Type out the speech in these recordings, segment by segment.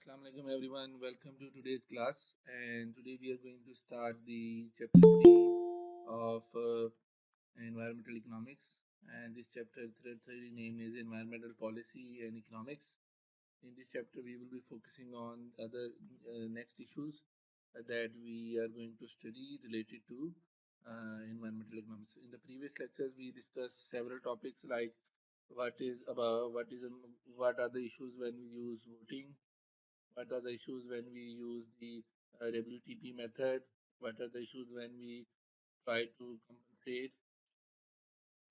Assalamu alaikum everyone. Welcome to today's class. And today we are going to start the chapter 3 of environmental economics. And this chapter 3 name is environmental policy and economics. In this chapter, we will be focusing on other next issues that we are going to study related to environmental economics. In the previous lectures, we discussed several topics like what are the issues when we use voting, what are the issues when we use the WTP method, what are the issues when we try to compensate,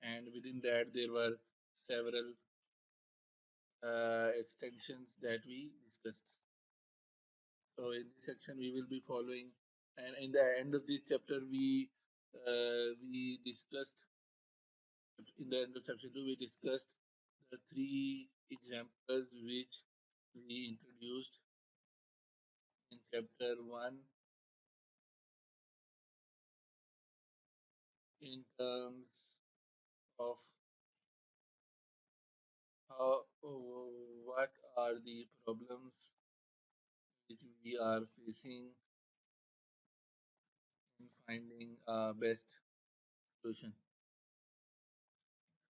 and within that there were several extensions that we discussed. So in this section we will be following, and in the end of this chapter we discussed, in the end of section 2 we discussed the three examples which we introduced in chapter 1 in terms of what are the problems which we are facing in finding a best solution.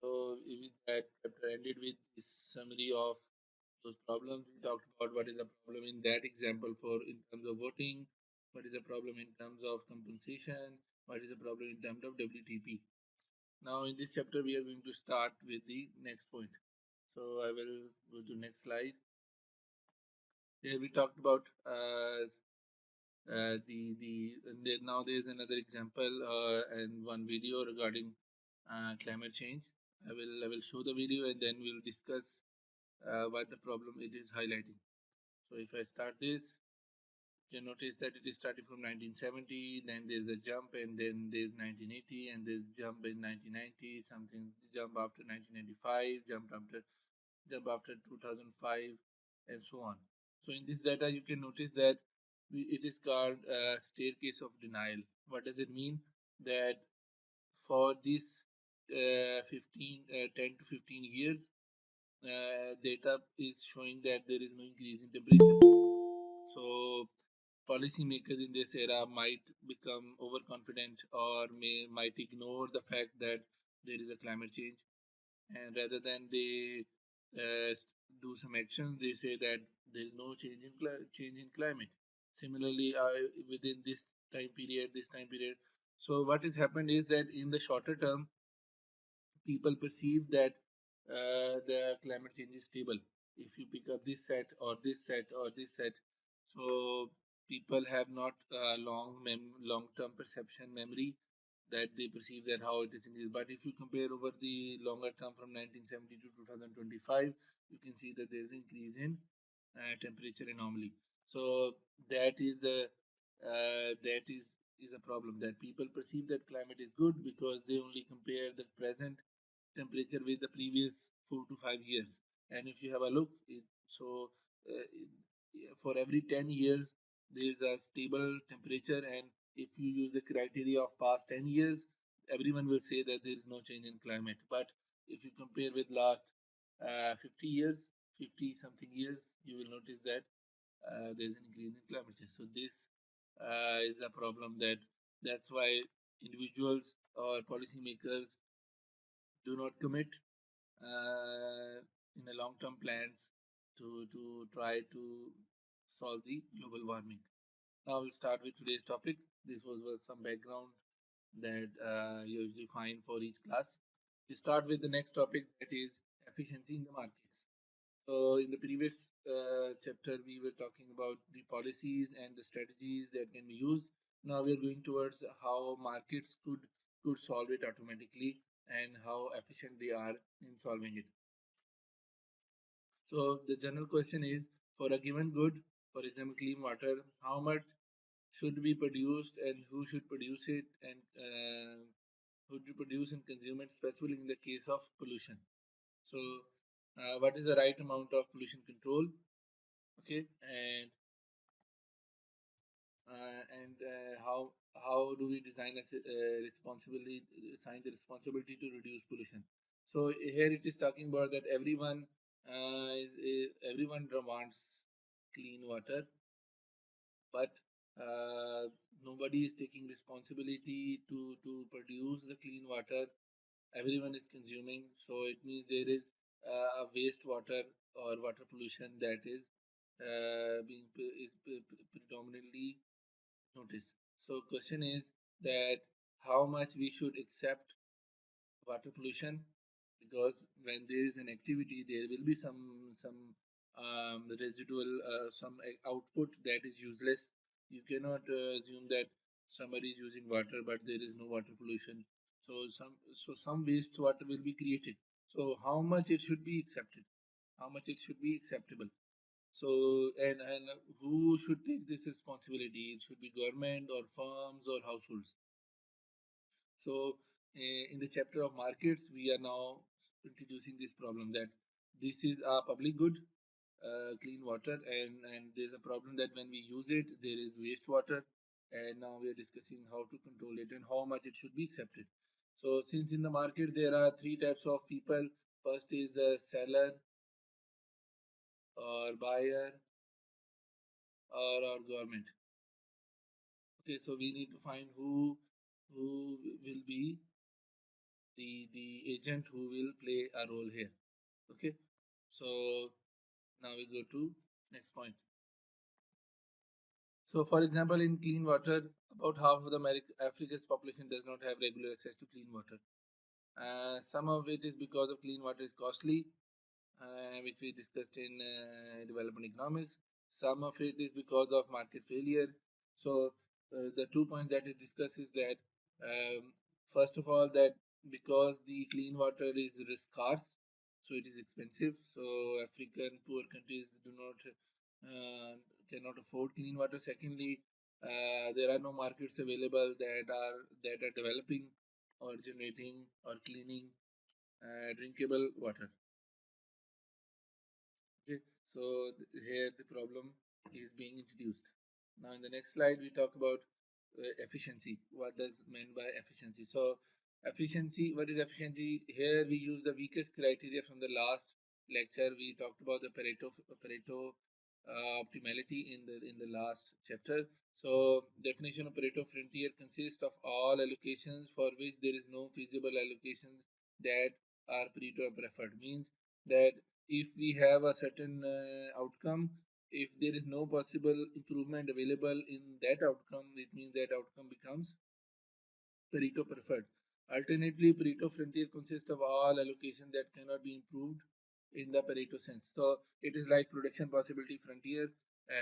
So with that chapter ended with this summary of those problems. We talked about what is the problem in that example for in terms of voting, what is the problem in terms of compensation, what is the problem in terms of WTP. Now in this chapter we are going to start with the next point. So I will go to next slide. Here we talked about now there is another example and one video regarding climate change. I will show the video and then we'll discuss what the problem it is highlighting. So if I start this, you notice that it is starting from 1970, then there's a jump, and then there's 1980, and there's jump in 1990, something jump after 1995, jump after 2005, and so on. So in this data, you can notice that it is called staircase of denial. What does it mean? That for this 10 to 15 years, data is showing that there is no increase in temperature. So policymakers in this era might become overconfident or might ignore the fact that there is a climate change, and rather than they uh, do some actions, they say that there is no change in climate. Similarly, within this time period, so what has happened is that in the shorter term, people perceive that the climate change is stable. If you pick up this set or this set or this set, so people have not long term perception memory that they perceive that how it is increased. But if you compare over the longer term from 1970 to 2025, you can see that there is increase in temperature anomaly. So that is that is a problem, that people perceive that climate is good because they only compare the present temperature with the previous 4 to 5 years. And if you have a look, for every 10 years, there is a stable temperature. And if you use the criteria of past 10 years, everyone will say that there is no change in climate. But if you compare with last 50 years, 50 something years, you will notice that there is an increase in climate change. So this is a problem, that's why individuals or policymakers do not commit in the long-term plans to try to solve the global warming. Now we'll start with today's topic. This was some background that you usually find for each class. We start with the next topic, that is efficiency in the markets. So in the previous chapter, we were talking about the policies and the strategies that can be used. Now we are going towards how markets could solve it automatically and how efficient they are in solving it. So the general question is, for a given good, for example, clean water, how much should be produced and who should produce it, and who should produce and consume it, especially in the case of pollution. So what is the right amount of pollution control? Okay, and how do we design assign the responsibility to reduce pollution? So here it is talking about that everyone wants clean water, but uh, nobody is taking responsibility to produce the clean water. Everyone is consuming, so it means there is a wastewater or water pollution that is predominantly noticed. So question is that how much we should accept water pollution, because when there is an activity there will be some residual output that is useless. You cannot assume that somebody is using water but there is no water pollution. So some wastewater will be created. So how much it should be accepted, how much it should be acceptable. So and who should take this responsibility? It should be government or firms or households. So, in the chapter of markets, we are now introducing this problem that this is a public good, clean water, and there's a problem that when we use it, there is wastewater, and now we are discussing how to control it and how much it should be accepted. So, since in the market there are three types of people, first is a seller or buyer or government. Okay, so we need to find who will be the agent who will play a role here. Okay, so now we go to next point. So for example, in clean water, about half of the Africa's population does not have regular access to clean water. Some of it is because of clean water is costly, which we discussed in development economics. Some of it is because of market failure. So the 2 points that it discusses that first of all that because the clean water is scarce, so it is expensive. So African poor countries do not uh, cannot afford clean water. Secondly, there are no markets available that are developing or generating or cleaning drinkable water. Okay, so here the problem is being introduced. Now, in the next slide, we talk about efficiency. What does meant by efficiency? So, efficiency. What is efficiency? Here we use the weakest criteria from the last lecture. We talked about the Pareto optimality in the last chapter. So, definition of Pareto frontier consists of all allocations for which there is no feasible allocations that are Pareto preferred. Means that if we have a certain outcome, if there is no possible improvement available in that outcome, it means that outcome becomes Pareto preferred. Alternatively, Pareto frontier consists of all allocation that cannot be improved in the Pareto sense. So it is like production possibility frontier.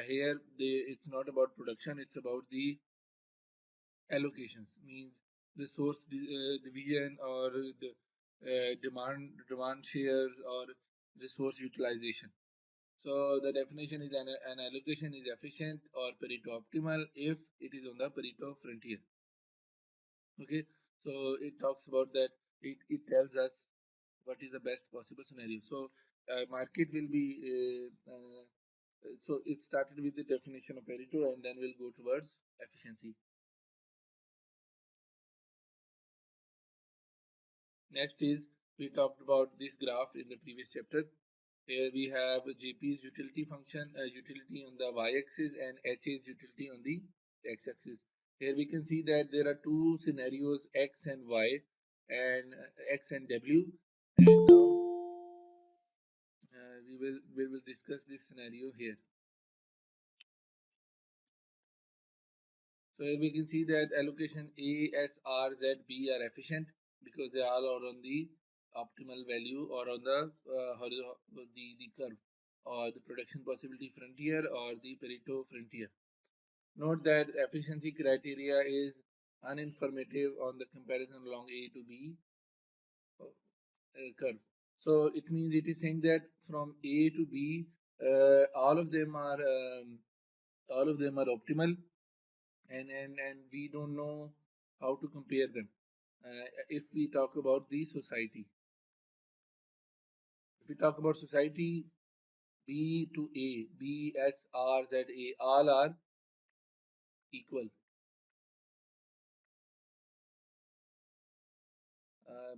Here, it's not about production; it's about the allocations. Means resource division or the demand shares or resource utilization. So the definition is an allocation is efficient or Pareto optimal if it is on the Pareto frontier. Okay, so it talks about that. It tells us what is the best possible scenario. So market will be so it started with the definition of Pareto and then we'll go towards efficiency. Next is we talked about this graph in the previous chapter. Here we have GP's utility function, utility on the y-axis and HA's utility on the x-axis. Here we can see that there are two scenarios x and y and x and w. And now we will discuss this scenario here. So here we can see that allocation A, S, R, Z, B are efficient because they all are on the optimal value or on the curve or the production possibility frontier or the Pareto frontier. Note that efficiency criteria is uninformative on the comparison along A to B curve. So it means it is saying that from A to B, all of them are optimal, and we don't know how to compare them. If we talk about the society, if we talk about society, B to A, B, S, R, Z, A, all are equal.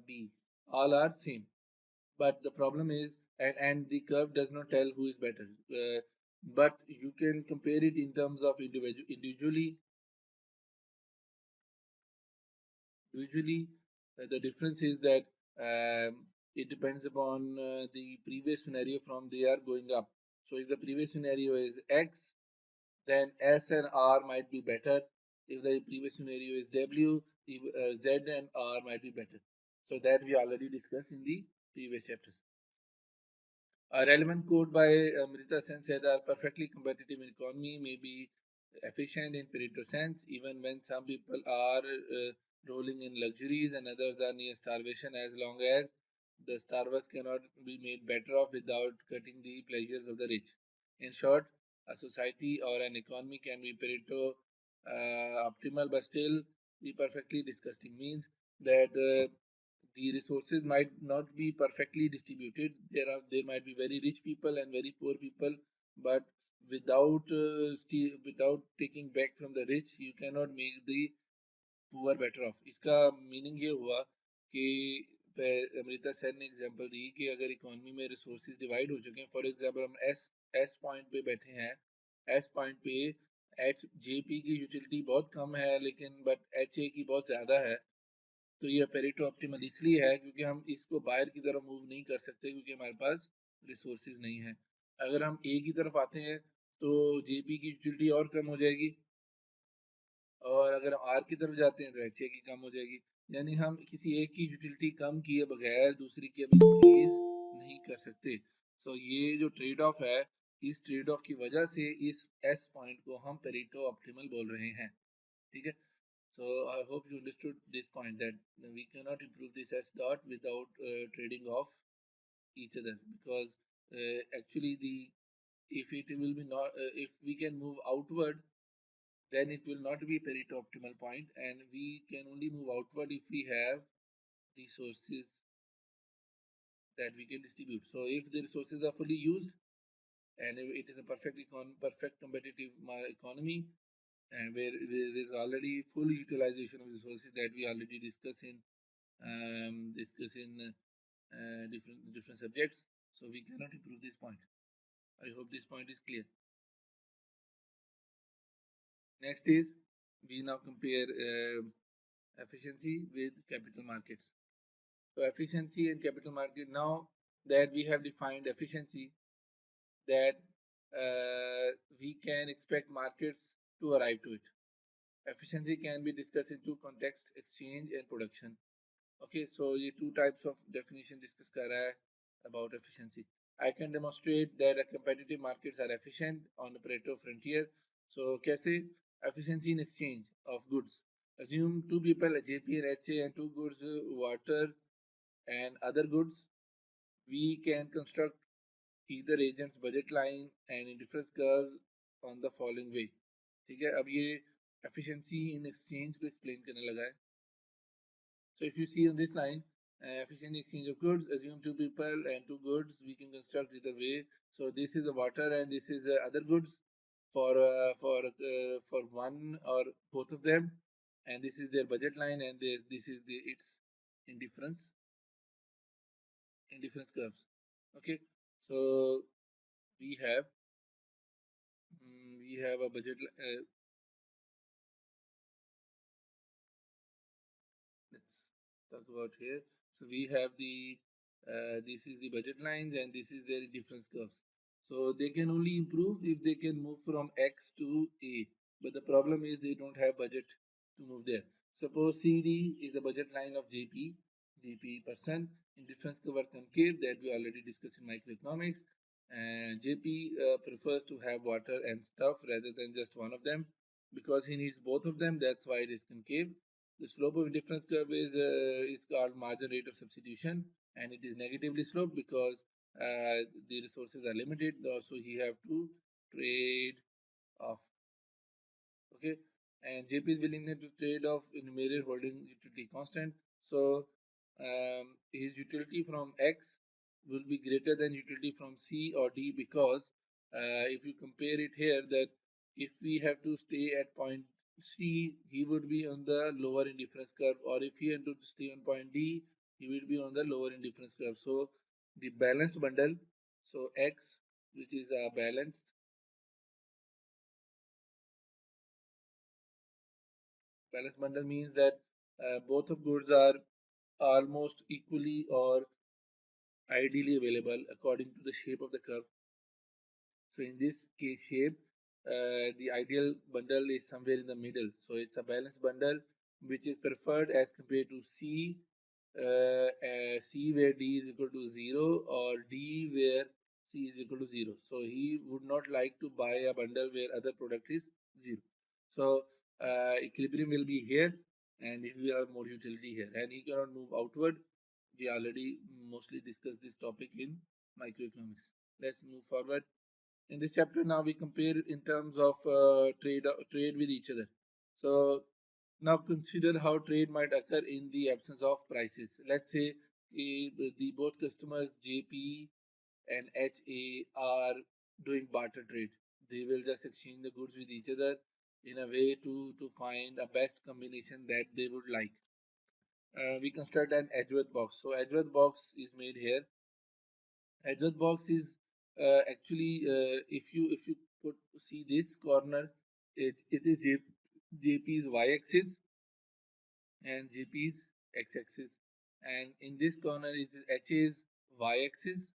B, all are same. But the problem is, and the curve does not tell who is better. but you can compare it in terms of individually. The difference is that it depends upon the previous scenario from they are going up. So if the previous scenario is X, then S and R might be better. If the previous scenario is W, Z and R might be better. So that we already discussed in the previous chapters. A relevant quote by Amrita Sen said are perfectly competitive in economy may be efficient in Pareto sense, even when some people are rolling in luxuries and others are near starvation, as long as the starvers cannot be made better off without cutting the pleasures of the rich. In short, a society or an economy can be Pareto optimal but still be perfectly disgusting. Means that the resources might not be perfectly distributed. There might be very rich people and very poor people, but without taking back from the rich, you cannot make the poor better off. इसका meaning ये हुआ कि Amrita sir ने example दी कि अगर economy में resources divide हो चुके हैं, फॉर एग्जांपल हम एस पॉइंट पे बैठे हैं, एस पॉइंट पे एच जे पी की यूटिलिटी बहुत कम है लेकिन बट एच ए की बहुत ज़्यादा है, तो ये पेरेटो ऑप्टिमल इसलिए है क्योंकि हम इसको बाहर की तरफ मूव नहीं कर सकते क्योंकि हमारे पास रिसोर्सेज नहीं है। अगर हम ए की तरफ आते हैं तो जेपी की यूटिलिटी और कम हो जाएगी, और अगर हम आर की तरफ जाते हैं तो एच ए की कम हो जाएगी। यानी हम किसी एक की यूटिलिटी कम किए बगैर दूसरी की अब इंक्रीज नहीं कर सकते। सो ये जो ट्रेड ऑफ है, इस ट्रेड ऑफ की वजह से इस एस पॉइंट को हम पेरेटो ऑप्टिमल बोल रहे हैं। ठीक है। So I hope you understood this point that we cannot improve this S dot without trading off each other, because actually the if it will be not if we can move outward, then it will not be Pareto optimal point, and we can only move outward if we have resources that we can distribute. So if the resources are fully used and if it is a perfect competitive economy, and where there is already full utilization of resources that we already discuss in different subjects. So we cannot improve this point. I hope this point is clear. Next is we now compare efficiency with capital markets. So efficiency and capital market. Now that we have defined efficiency, that we can expect markets to arrive to it. Efficiency can be discussed in two contexts: exchange and production. Okay, so ये two types of definition discuss कर रहा है about efficiency. I can demonstrate that competitive markets are efficient on the Pareto frontier. So कैसे? Efficiency in exchange of goods. Assume two people, JP and HA, and two goods, water and other goods. We can construct either agent's budget line and indifference curves on the following way. ठीक है, अब ये efficiency in exchange को explain करने लगा है. So if you see on this line, efficient exchange of goods, assume two people and two goods, we can construct either way. So this is the water and this is the other goods for one or both of them, and this is their budget line, and this is its indifference indifference curves. Okay, so we have we have a budget. Let's talk about here. So we have the this is the budget lines and this is their difference curves. So they can only improve if they can move from X to A. But the problem is they don't have budget to move there. Suppose CD is the budget line of JP person in difference cover concave that we already discussed in microeconomics. And JP prefers to have water and stuff rather than just one of them because he needs both of them. That's why it is concave. The slope of indifference curve is called margin rate of substitution, and it is negatively sloped because the resources are limited. So he have to trade off. Okay, and JP is willingness to trade off in mirror holding utility constant. So his utility from X will be greater than utility from C or D because if you compare it here, that if we have to stay at point C, he would be on the lower indifference curve, or if he had to stay on point D, he will be on the lower indifference curve. So the balanced bundle, so X, which is balanced Balance bundle means that both of goods are almost equally or ideally available according to the shape of the curve. So in this case shape, the ideal bundle is somewhere in the middle. So it's a balanced bundle which is preferred as compared to C where D is equal to 0 or D where C is equal to 0. So he would not like to buy a bundle where other product is 0. So equilibrium will be here and it will have more utility here and he cannot move outward. We already mostly discussed this topic in microeconomics. Let's move forward. In this chapter now we compare in terms of trade with each other. So now consider how trade might occur in the absence of prices. Let's say the both customers JP and HA are doing barter trade. They will just exchange the goods with each other in a way to find a best combination that they would like. We construct an Edgeworth box. So Edgeworth box is made here. Edgeworth box is actually if you put see this corner, it is JP's y-axis and JP's x-axis, and in this corner it is HA's y-axis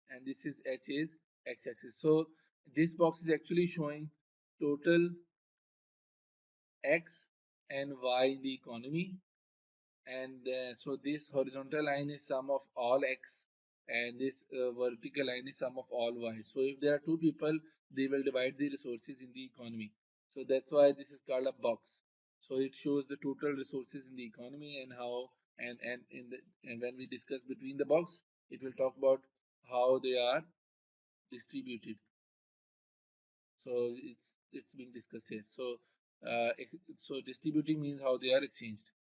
and this is HA's x-axis. So this box is actually showing total x and y in the economy, and so this horizontal line is sum of all x and this vertical line is sum of all y. So if there are two people, they will divide the resources in the economy. So that's why this is called a box. So it shows the total resources in the economy and how and when we discuss between the box, it will talk about how they are distributed. So it's being discussed here. So distributing means how they are exchanged.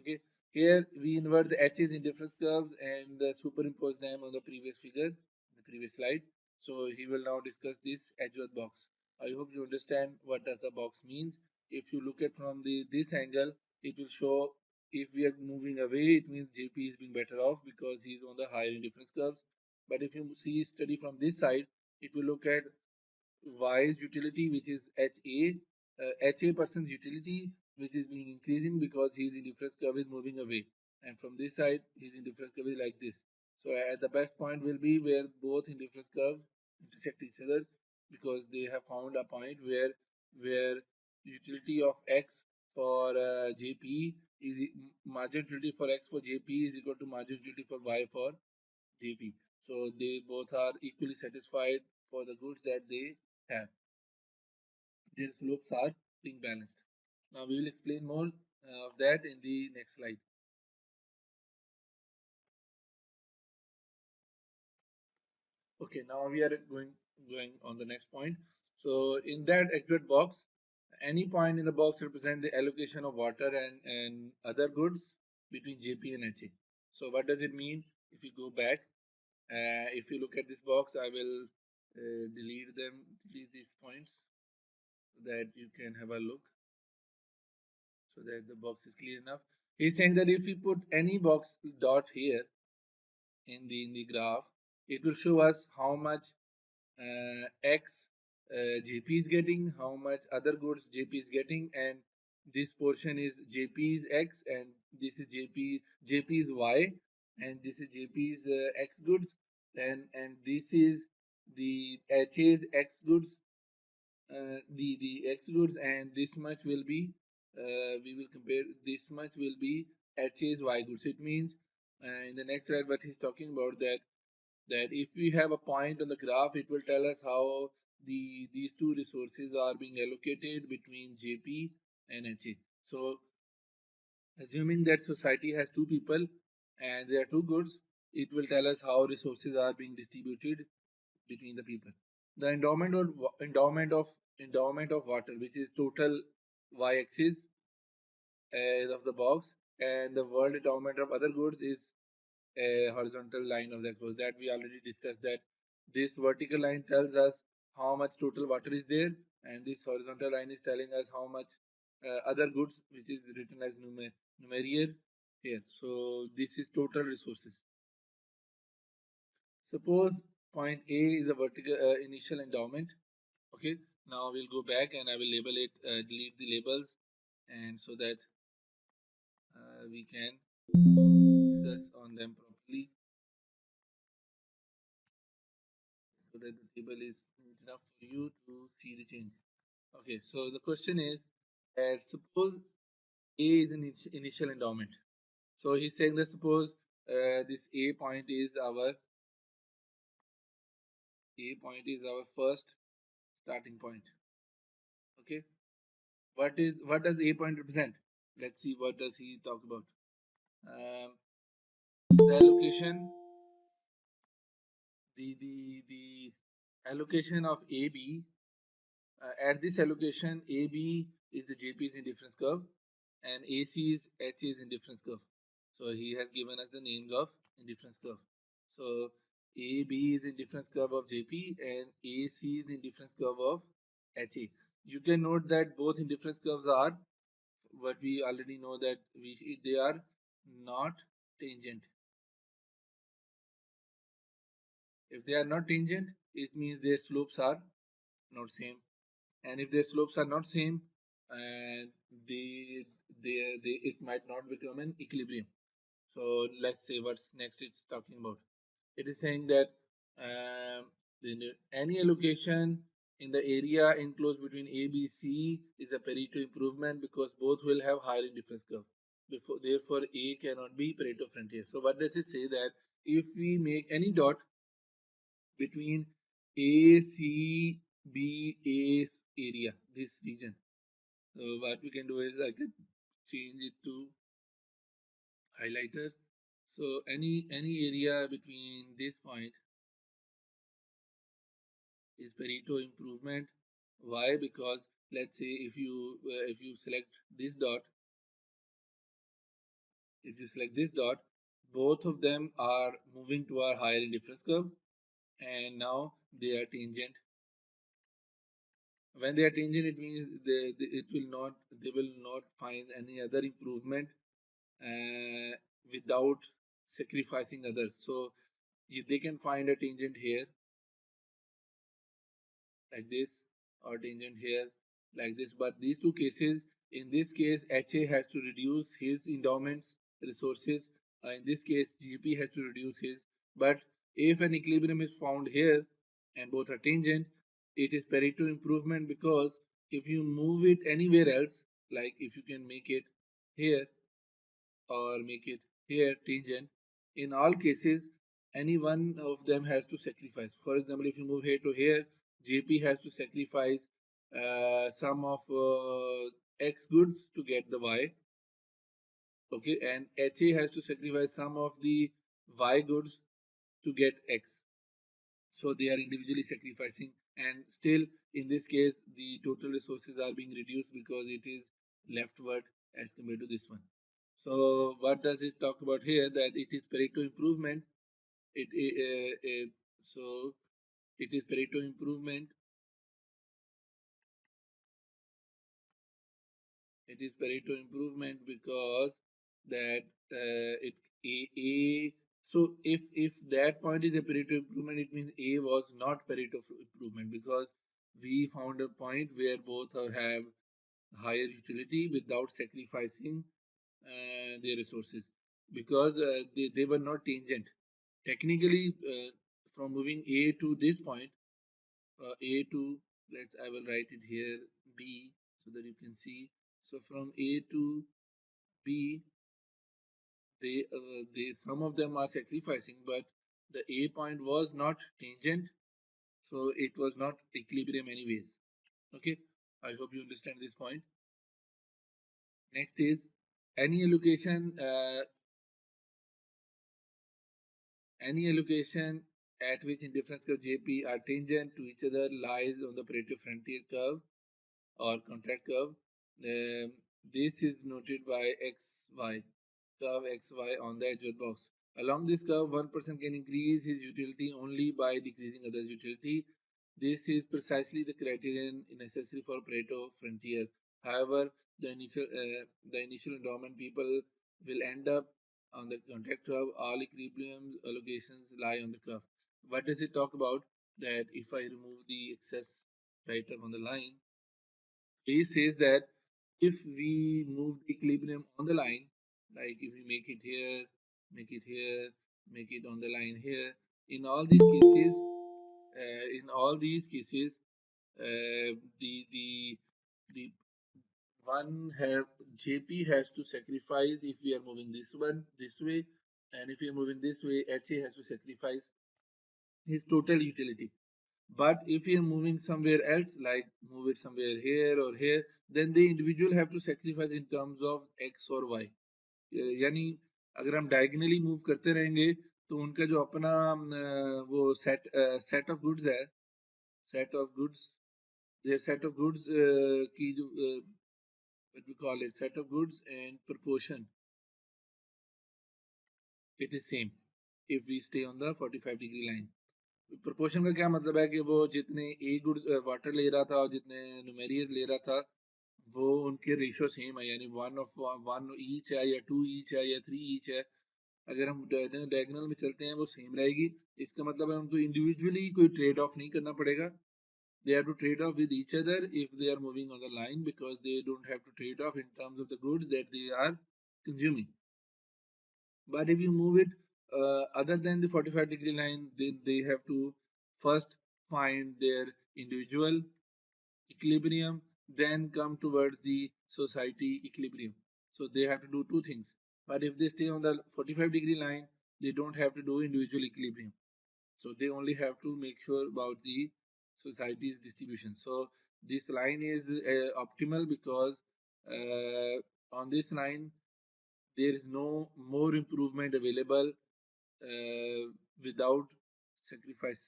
Okay, here we invert the h's in difference curves and superimpose them on the previous figure, the previous slide. So he will now discuss this Edgeworth box. I hope you understand what does the box means. If you look at from the this angle, it will show if we are moving away, it means JP is being better off because he is on the higher indifference curves. But if you see study from this side, it will look at Y's utility, which is HA person's utility, which is being increasing because his indifference curve is moving away. And from this side, his indifference curve is like this. So at the best point will be where both indifference curves intersect each other because they have found a point where utility of X for JP is margin utility for X for JP is equal to margin utility for Y for JP. So they both are equally satisfied for the goods that they have. Their slopes are being balanced. Now we will explain more of that in the next slide. Okay, now we are going on the next point. So in that accurate box, any point in the box represent the allocation of water and other goods between JP and HA. So what does it mean? If you go back, if you look at this box, I will delete these points so that you can have a look so that the box is clear enough. He's saying that if we put any box dot here in the graph, it will show us how much X JP is getting, how much other goods JP is getting, and this portion is JP's X, and this is JP's Y, and this is JP's X goods, and this is the HA's X goods, the X goods, and this much will be we will compare this much will be HA's Y goods. It means in the next slide what he's talking about that if we have a point on the graph, it will tell us how these two resources are being allocated between JP and HA. So assuming that society has two people and there are two goods, it will tell us how resources are being distributed between the people. The endowment of water, which is total y-axis of the box, and the world endowment of other goods is a horizontal line of that was that we already discussed that this vertical line tells us how much total water is there and this horizontal line is telling us how much other goods which is written as numeric here. So this is total resources. Suppose point A is a vertical initial endowment. Okay, now we'll go back and I will label it delete the labels and so that we can discuss on them properly, so that the table is neat enough for you to see the change. Okay, so the question is, suppose A is an initial endowment. So he's saying that suppose this A point is our first starting point. Okay, what does A point represent? Let's see what does he talk about. Um, the allocation, the allocation of AB. At this allocation, AB is the JP's indifference curve and AC is HA's indifference curve. So he has given us the names of indifference curve. So AB is indifference curve of JP and AC is the indifference curve of HA. You can note that both indifference curves are what we already know, that they are not tangent. If they are not tangent, it means their slopes are not same. And if their slopes are not same, and it might not become an equilibrium. So let's say what's next it's talking about. It is saying that um, any allocation in the area enclosed between A, B, C is a Pareto improvement because both will have higher indifference curve. Therefore, A cannot be Pareto frontier. So what does it say? That if we make any dot between A, C, B, A area, this region, so what we can do is I can change it to highlighter. So any area between this point is Pareto improvement. Why? Because let's say if you select this dot, if you select this dot, both of them are moving to our higher indifference curve, and now they are tangent. When they are tangent, it means they will not find any other improvement uh, without sacrificing others. So they can find a tangent here like this, or tangent here like this. But these two cases, in this case, HA has to reduce his endowments resources. In this case, GP has to reduce his. But if an equilibrium is found here and both are tangent, it is Pareto improvement, because if you move it anywhere else, like if you can make it here or make it here tangent, in all cases any one of them has to sacrifice. For example, if you move here to here, JP has to sacrifice some of X goods to get the Y, okay, and HA has to sacrifice some of the Y goods to get X. So they are individually sacrificing, and still in this case the total resources are being reduced because it is leftward as compared to this one. So what does it talk about here? That it is Pareto improvement. So it is Pareto improvement. It is Pareto improvement because that it a so if that point is a Pareto improvement, it means A was not Pareto improvement, because we found a point where both have higher utility without sacrificing their resources, because they were not tangent. Technically, from moving A to this point, A to, I will write it here, B, so that you can see. So from A to B, some of them are sacrificing, but the A point was not tangent, so it was not equilibrium anyways. Okay, I hope you understand this point. Next is any allocation, at which indifference curve JP are tangent to each other lies on the Pareto frontier curve or contract curve. Um, this is noted by XY, curve XY on the edge of the box. Along this curve, one person can increase his utility only by decreasing others' utility. This is precisely the criterion necessary for Pareto frontier. However, the initial endowment people will end up on the contract curve. All equilibrium allocations lie on the curve. What does it talk about? That if I remove the excess right up on the line, he says that If we move the equilibrium on the line, like if we make it here, make it here, make it on the line here, in all these cases, the the one have JP has to sacrifice if we are moving this one this way, and if we are moving this way, HA has to sacrifice his total utility. But if we are moving somewhere else, like move it somewhere here or here, then the individual have to sacrifice in terms of X or Y. यानी अगर हम diagonally move करते रहेंगे तो उनका जो अपना वो सेट ऑफ गुड्स है, set of goods their set of goods की जो what we call it set of goods and proportion, it is same if we stay on the 45-degree line. Proportion का क्या मतलब है कि वो जितने ए गुड वाटर ले रहा था और जितने न्यूमेरियर ले रहा था वो उनके रेशियो सेम है, यानी वन ईच है या टू ईच है या थ्री ईच है। अगर हम डायगोनल में चलते हैं वो सेम रहेगी। इसका मतलब है उनको इंडिविजुअली कोई ट्रेड ऑफ नहीं करना पड़ेगा। they have to trade off with each other if they are moving on the line, because they don't have to trade off in terms of the goods that they are consuming. But if you move it other than the 45-degree line, they have to first find their individual equilibrium, then come towards the society equilibrium. So they have to do two things. But if they stay on the 45-degree line, they don't have to do individual equilibrium. So they only have to make sure about the society's distribution. So this line is optimal because on this line there is no more improvement available without sacrifice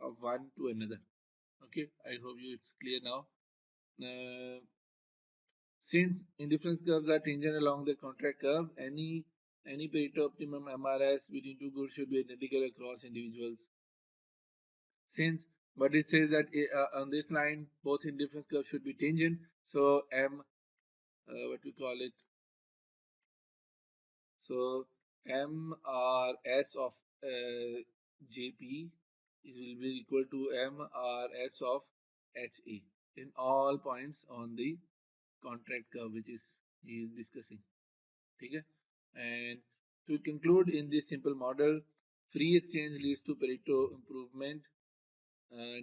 of one to another. Okay, I hope you it's clear now. Uh, since indifference curves are tangent along the contract curve, any Pareto optimum MRS between two goods should be identical across individuals. Since but it says that on this line both indifference curves should be tangent, so M what we call it, so MRS of JP is will be equal to MRS of HA in all points on the contract curve which is he is discussing. Okay? And to conclude, in this simple model, free exchange leads to Pareto improvement,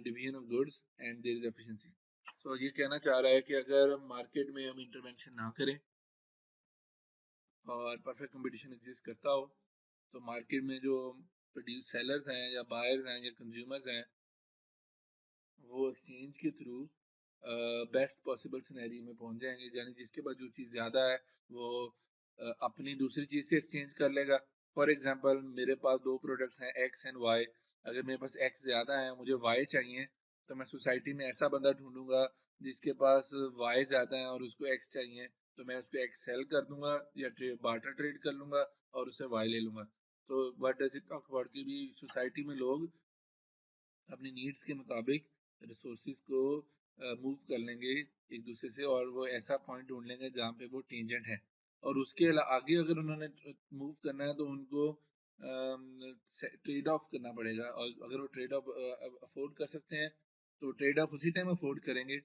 division of goods, and there is efficiency. So ये कहना चाह रहा है कि अगर market में हम intervention ना करें और परफेक्ट कंपटीशन एग्जिस्ट करता हो तो मार्केट में जो प्रोड्यूस सेलर्स हैं या बायर्स हैं या कंज्यूमर्स हैं वो एक्सचेंज के थ्रू बेस्ट पॉसिबल सिनेरियो में पहुंच जाएंगे, यानी जिसके पास जो चीज़ ज़्यादा है वो अपनी दूसरी चीज़ से एक्सचेंज कर लेगा। फॉर एग्जांपल मेरे पास दो प्रोडक्ट्स हैं एक्स एंड वाई, अगर मेरे पास एक्स ज़्यादा है मुझे वाई चाहिए तो मैं सोसाइटी में ऐसा बंदा ढूंढूंगा जिसके पास वाई ज़्यादा है और उसको एक्स चाहिए, तो मैं उसको एक्स सेल कर दूंगा या बार्टर ट्रेड कर लूंगा और उससे वाई ले लूंगा। तो what does it talk about कि भी सोसाइटी में लोग अपनी नीड्स के मुताबिक रिसोर्सेज को मूव कर लेंगे एक दूसरे से और वो ऐसा पॉइंट ढूंढ लेंगे जहाँ पे वो टेंजेंट है, और उसके आगे अगर उन्होंने मूव करना है तो उनको ट्रेड ऑफ करना पड़ेगा, और अगर वो ट्रेड ऑफ अफोर्ड कर सकते हैं तो ट्रेड ऑफ उसी टाइम अफोर्ड करेंगे।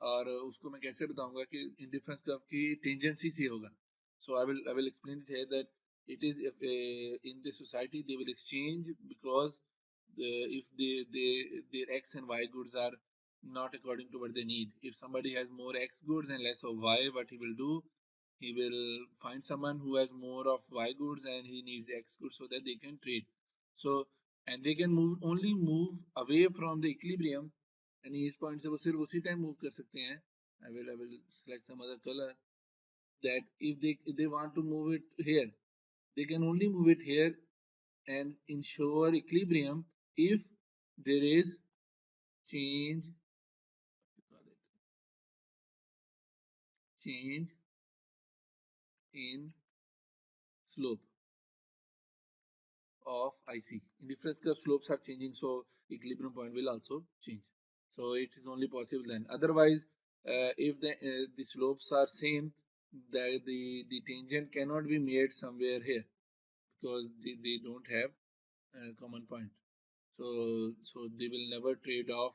और उसको मैं कैसे बताऊंगा कि इंडिफरेंस कर्व की टेंजेंसी से होगा। So I will explain it here that it is if in the society they will exchange because if their x and y goods are not according to what they need. If somebody has more x goods and less of y, what he will do, he will find someone who has more of y goods and he needs x goods so that they can trade. So and they can only move away from the equilibrium, and इस point से वो सिर्फ उसी time move कर सकते हैं. I will select some other color, that if they want to move it here, they can only move it here and ensure equilibrium if there is change change in slope of IC. In difference curve slopes are changing, so equilibrium point will also change. So it is only possible then. Otherwise, if the slopes are same, the tangent cannot be made somewhere here because they don't have a common point. So they will never trade off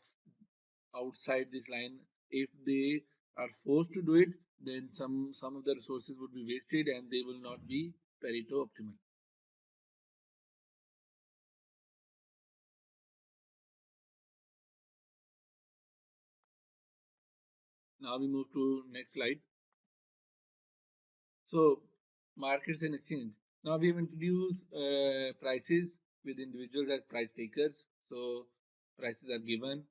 outside this line. If they are forced to do it, then some of the resources would be wasted and they will not be Pareto optimal. Now we move to next slide. So markets and exchange. Now we have introduced prices with individuals as price takers. So prices are given,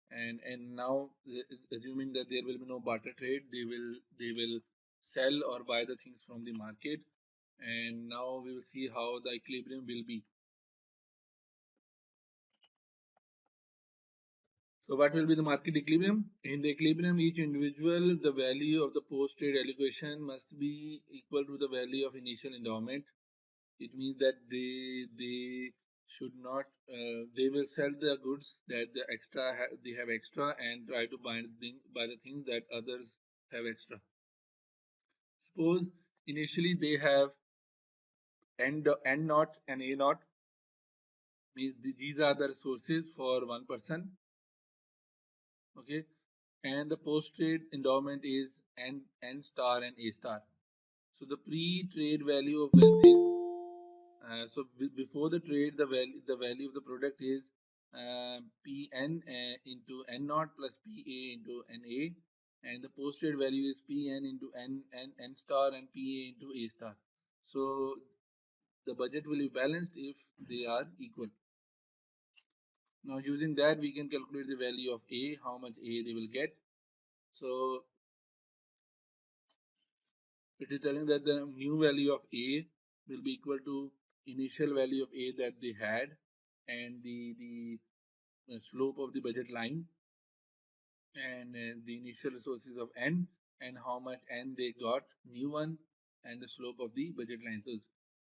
and now assuming that there will be no barter trade, they will sell or buy the things from the market, and now we will see how the equilibrium will be. So what will be the market equilibrium? In the equilibrium, each individual, the value of the post-trade allocation must be equal to the value of initial endowment. It means that they should not they will sell the goods that they have extra and try to buy the things that others have extra. Suppose initially they have N naught and A naught, means these are the resources for one person. Okay, and the post trade endowment is N star and A star. So the pre-trade value of wealth is before the trade, the value of the product is Pn into N naught plus Pa into Na, and the post trade value is Pn into N star and Pa into A star. So the budget will be balanced if they are equal. Now using that we can calculate the value of A, how much A they will get. So it is telling that the new value of A will be equal to initial value of A that they had and the slope of the budget line and the initial resources of N and how much N they got new one and the slope of the budget line. So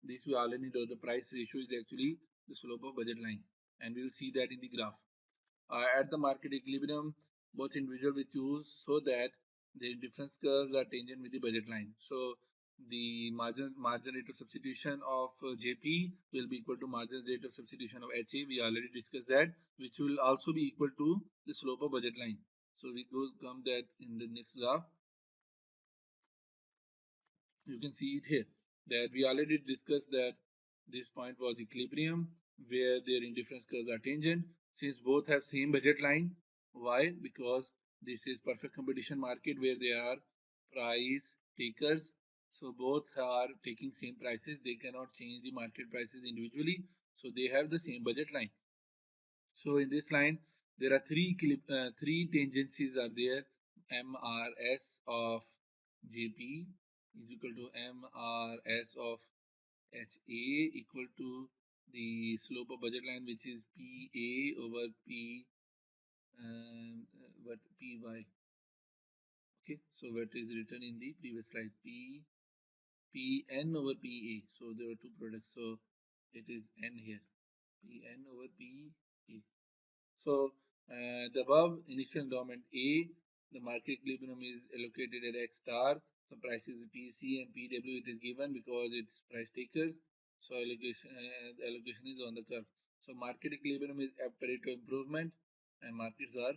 this we already know, the price ratio is actually the slope of budget line, and we will see that in the graph. At the market equilibrium, both individual will choose so that the difference curves are tangent with the budget line. So the margin rate of substitution of JP will be equal to margin rate of substitution of HA. We already discussed that, which will also be equal to the slope of budget line. So we go come that in the next graph. You can see it here that we already discussed that this point was equilibrium where their indifference curves are tangent. Since both have same budget line, why? Because this is perfect competition market where they are price takers. So both are taking same prices. They cannot change the market prices individually. So they have the same budget line. So in this line, there are three tangencies are there. MRS of JP is equal to MRS of HA equal to the slope of budget line, which is PA over P what PY. Okay, so what is written in the previous slide, PN over PA. So there are two products, so it is N here, PN over PA. So the above initial endowment A, the market equilibrium is allocated at X star. So price is PC and PW it is given because it's price takers. So allocation is on the curve. So market equilibrium is Pareto improvement and markets are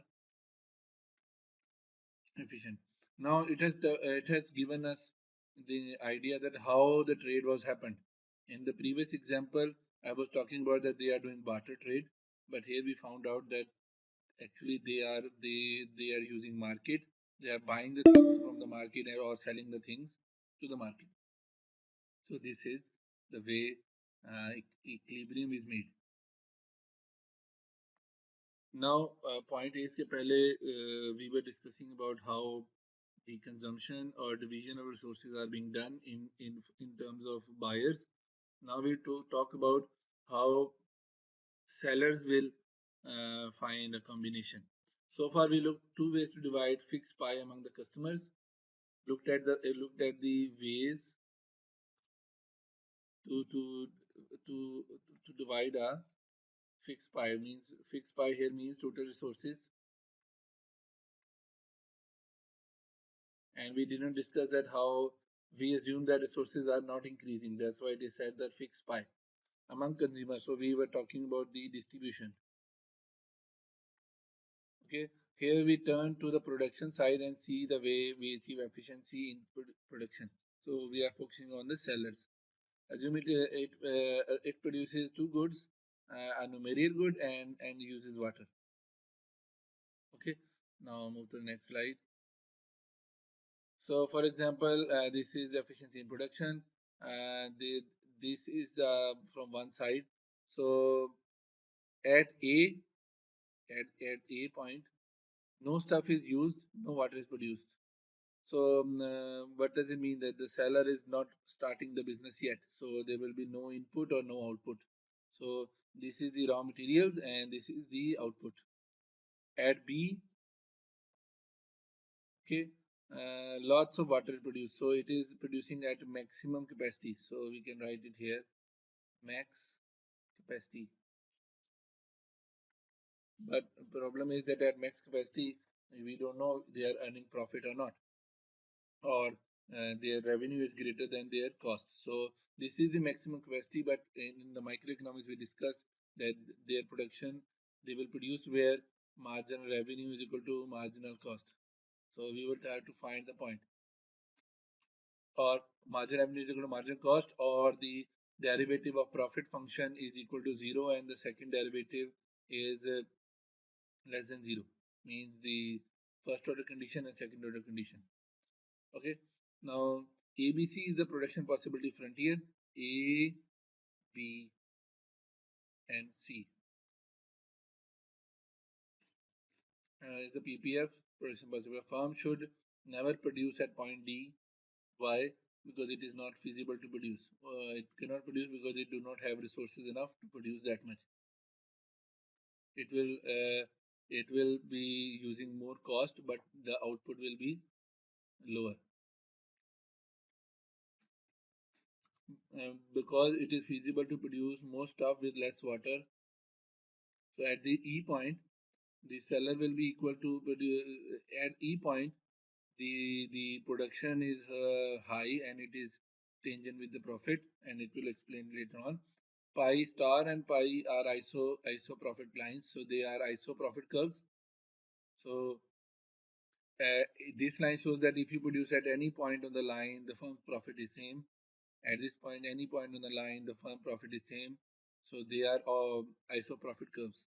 efficient. Now it has given us the idea that how the trade was happened. In the previous example, I was talking about that they are doing barter trade, but here we found out that actually they are using market. They are buying the things from the market or selling the things to the market. So this is the way equilibrium is made. Now point is कि पहले we were discussing about how the consumption or division of resources are being done in terms of buyers. Now we to talk about how sellers will find a combination. So far, we looked two ways to divide fixed pie among the customers. Looked at the ways to to to to divide a fixed pie. Means fixed pie here means total resources, and we didn't discuss that how we assume that resources are not increasing. That's why they said that fixed pie among consumers. So we were talking about the distribution. Okay, Here we turn to the production side and see the way we achieve efficiency in production. So we are focusing on the sellers. Assume it produces two goods, a numerical good and uses water. Okay. Now move to the next slide. So for example, this is efficiency in production. This is from one side. So at A at A point, no stuff is used, no water is produced. So what does it mean? That the seller is not starting the business yet. So there will be no input or no output. So this is the raw materials and this is the output. At B, okay, lots of water is produced. So it is producing at maximum capacity. So we can write it here, max capacity. But problem is that at max capacity, we don't know they are earning profit or not, or their revenue is greater than their cost. So this is the maximum capacity, but in the microeconomics we discussed that their production, they will produce where marginal revenue is equal to marginal cost. So we will try to find the point, or marginal revenue is equal to marginal cost, or the derivative of profit function is equal to zero and the second derivative is less than zero, means the first order condition and second order condition. Okay. Now ABC is the production possibility frontier. A, B, and C is the PPF, production possibility. A firm should never produce at point D. Why? Because it is not feasible to produce. It cannot produce because it do not have resources enough to produce that much. It will be using more cost, but the output will be lower. Because it is feasible to produce more stuff with less water. So at the E point, the seller will be equal to at E point, the production is high and it is tangent with the profit, and it will explain later on. Pi star and pi are iso profit lines, so they are iso profit curves. So uh, this line shows that if you produce at any point on the line, the firm's profit is same. At this point, any point on the line, the firm profit is same. So they are all iso profit curves.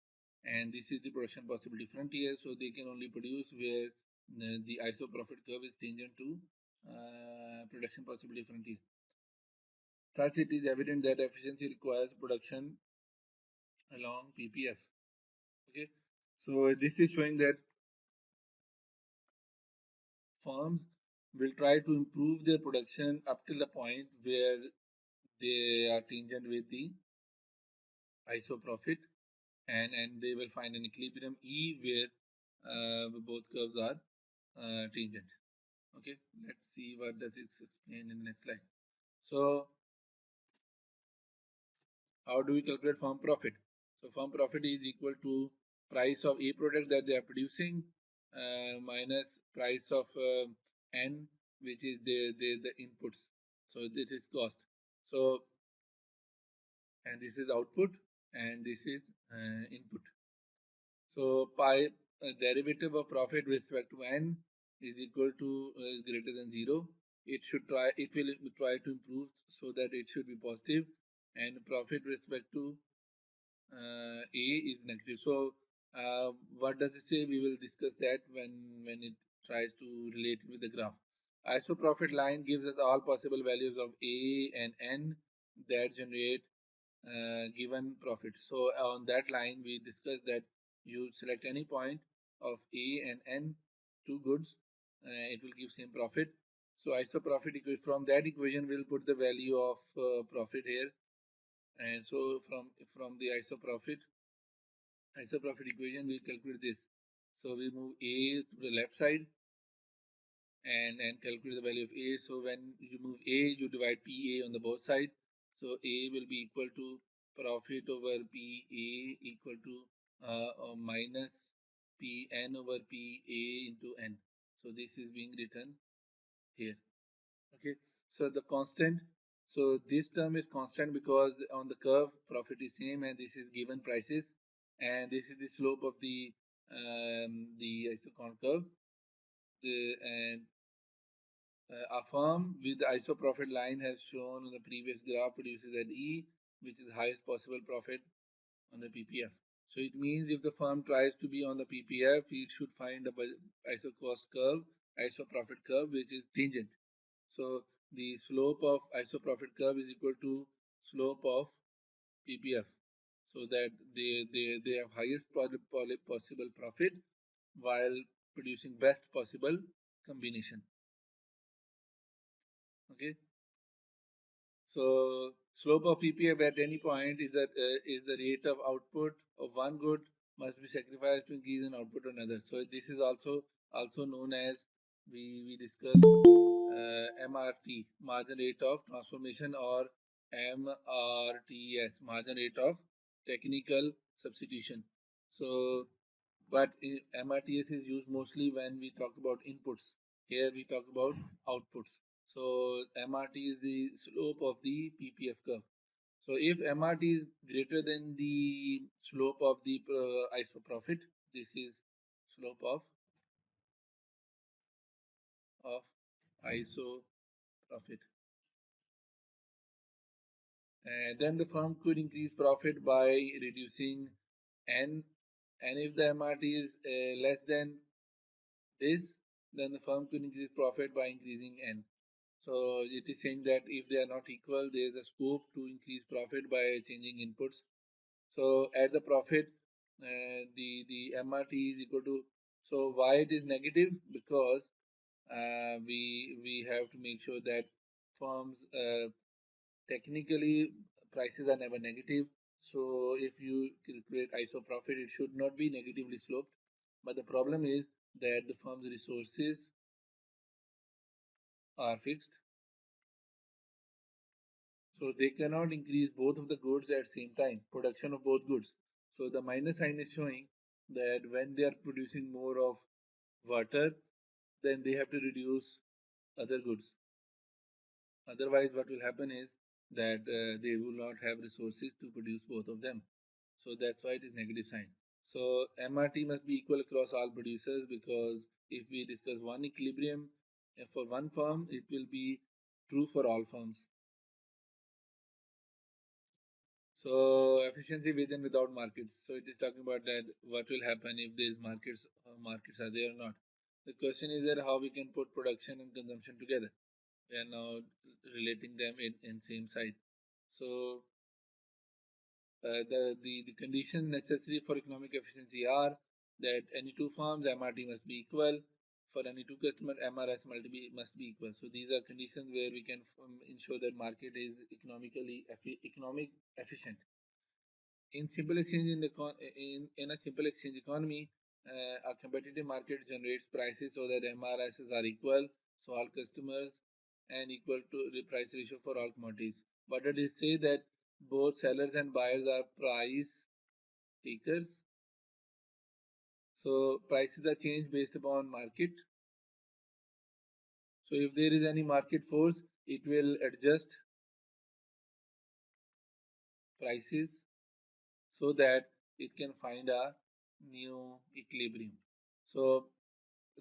And this is the production possibility frontier. So they can only produce where the iso profit curve is tangent to production possibility frontier. Thus, it is evident that efficiency requires production along PPF. Okay. So this is showing that firms will try to improve their production up till the point where they are tangent with the iso profit, and they will find an equilibrium E where both curves are tangent. Okay, let's see what does it explain in the next slide. So how do we calculate firm profit? So firm profit is equal to price of A product that they are producing minus price of N, which is the inputs. So this is cost. So, and this is output and this is input. So pi derivative of profit with respect to N is equal to greater than 0. It will try to improve so that it should be positive, and profit with respect to A is negative. So what does it say? We will discuss that when it tries to relate with the graph. ISO profit line gives us all possible values of A and N that generate given profit. So on that line, we discussed that you select any point of A and N, two goods, it will give same profit. So iso profit from that equation, we'll put the value of profit here, and so from the iso profit equation, we calculate this. So we move A to the left side and calculate the value of A. So when you move A, you divide PA on the both sides. So A will be equal to profit over PA equal to minus PN over PA into N. So this is being written here. Okay. So the constant. So this term is constant because on the curve profit is same and this is given prices, and this is the slope of the the isocon curve. And a firm with the ISO profit line has shown on the previous graph produces at E, which is the highest possible profit on the PPF. So it means if the firm tries to be on the PPF, it should find a ISO cost curve, ISO profit curve, which is tangent. So the slope of ISO profit curve is equal to slope of PPF, so that they have highest possible profit while producing best possible combination. Okay. So slope of PPF at any point is the rate of output of one good must be sacrificed to increase in output of another. So this is also known as we discussed MRT, margin rate of transformation, or MRTS, margin rate of technical substitution. So but MRTS is used mostly when we talk about inputs. Here we talk about outputs. So MRT is the slope of the PPF curve. So if MRT is greater than the slope of the ISO profit, this is slope of ISO profit. And then the firm could increase profit by reducing N. And if the MRT is less than this, then the firm could increase profit by increasing N. So it is saying that if they are not equal, there is a scope to increase profit by changing inputs. So at the profit, the MRT is equal to. So why it is negative? Because we have to make sure that firms technically prices are never negative. So if you calculate ISO profit, it should not be negatively sloped. But the problem is that the firm's resources are fixed, so they cannot increase both of the goods at same time, production of both goods. So the minus sign is showing that when they are producing more of water, then they have to reduce other goods. Otherwise, what will happen is that they will not have resources to produce both of them. So that's why it is negative sign. So MRT must be equal across all producers, because if we discuss one equilibrium for one firm, it will be true for all firms. So efficiency with and without markets. So it is talking about that what will happen if these markets are there or not. The question is that how we can put production and consumption together. We are now relating them in same side. So the conditions necessary for economic efficiency are that any two firms MRT must be equal. For any two customer MRS must be equal. So these are conditions where we can ensure that market is economic efficient. In simple exchange in a simple exchange economy, a competitive market generates prices so that MRSs are equal, so all customers, and equal to the price ratio for all commodities. But it is say that both sellers and buyers are price takers. So prices are changed based upon market. So if there is any market force, it will adjust prices so that it can find a new equilibrium. So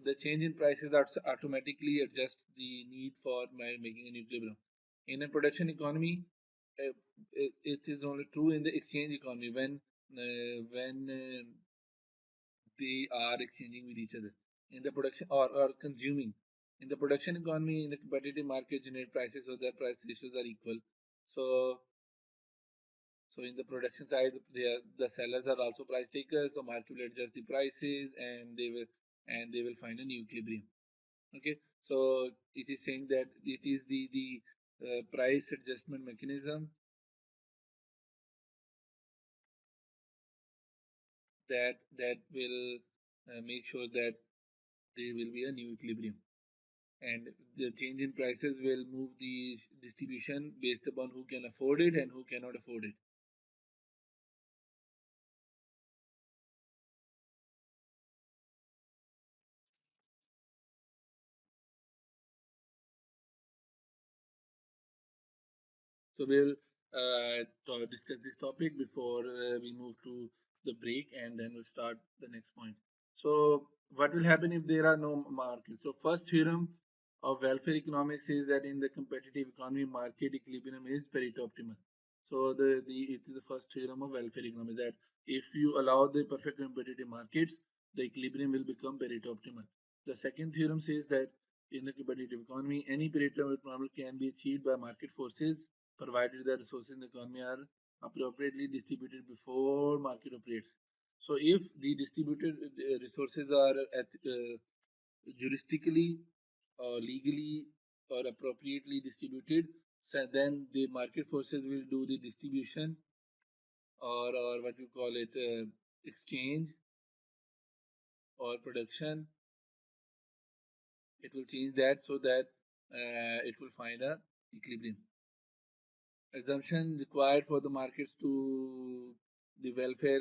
the change in prices automatically adjusts the need for making an equilibrium. In a production economy, it is only true in the exchange economy when they are exchanging with each other. In the production or consuming. In the production economy, in the competitive market, generate prices so that price ratios are equal. So so in the production side, the sellers are also price takers. So market will adjust the prices, and they will find a new equilibrium. Okay, so it is saying that it is the price adjustment mechanism that will make sure that there will be a new equilibrium, and the change in prices will move the distribution based upon who can afford it and who cannot afford it. So we'll discuss this topic before we move to the break, and then we'll start the next point. So what will happen if there are no markets? So first theorem of welfare economics is that in the competitive economy, market equilibrium is Pareto optimal. So it is the first theorem of welfare economics, that if you allow the perfect competitive markets, the equilibrium will become Pareto optimal. The second theorem says that in the competitive economy, any Pareto optimal can be achieved by market forces, provided the resources in the economy are appropriately distributed before market operates. So if the distributed resources are jurisdically or legally or appropriately distributed, so then the market forces will do the distribution, or what you call it, exchange or production. It will change that so that it will find a equilibrium. Assumption required for the markets to the welfare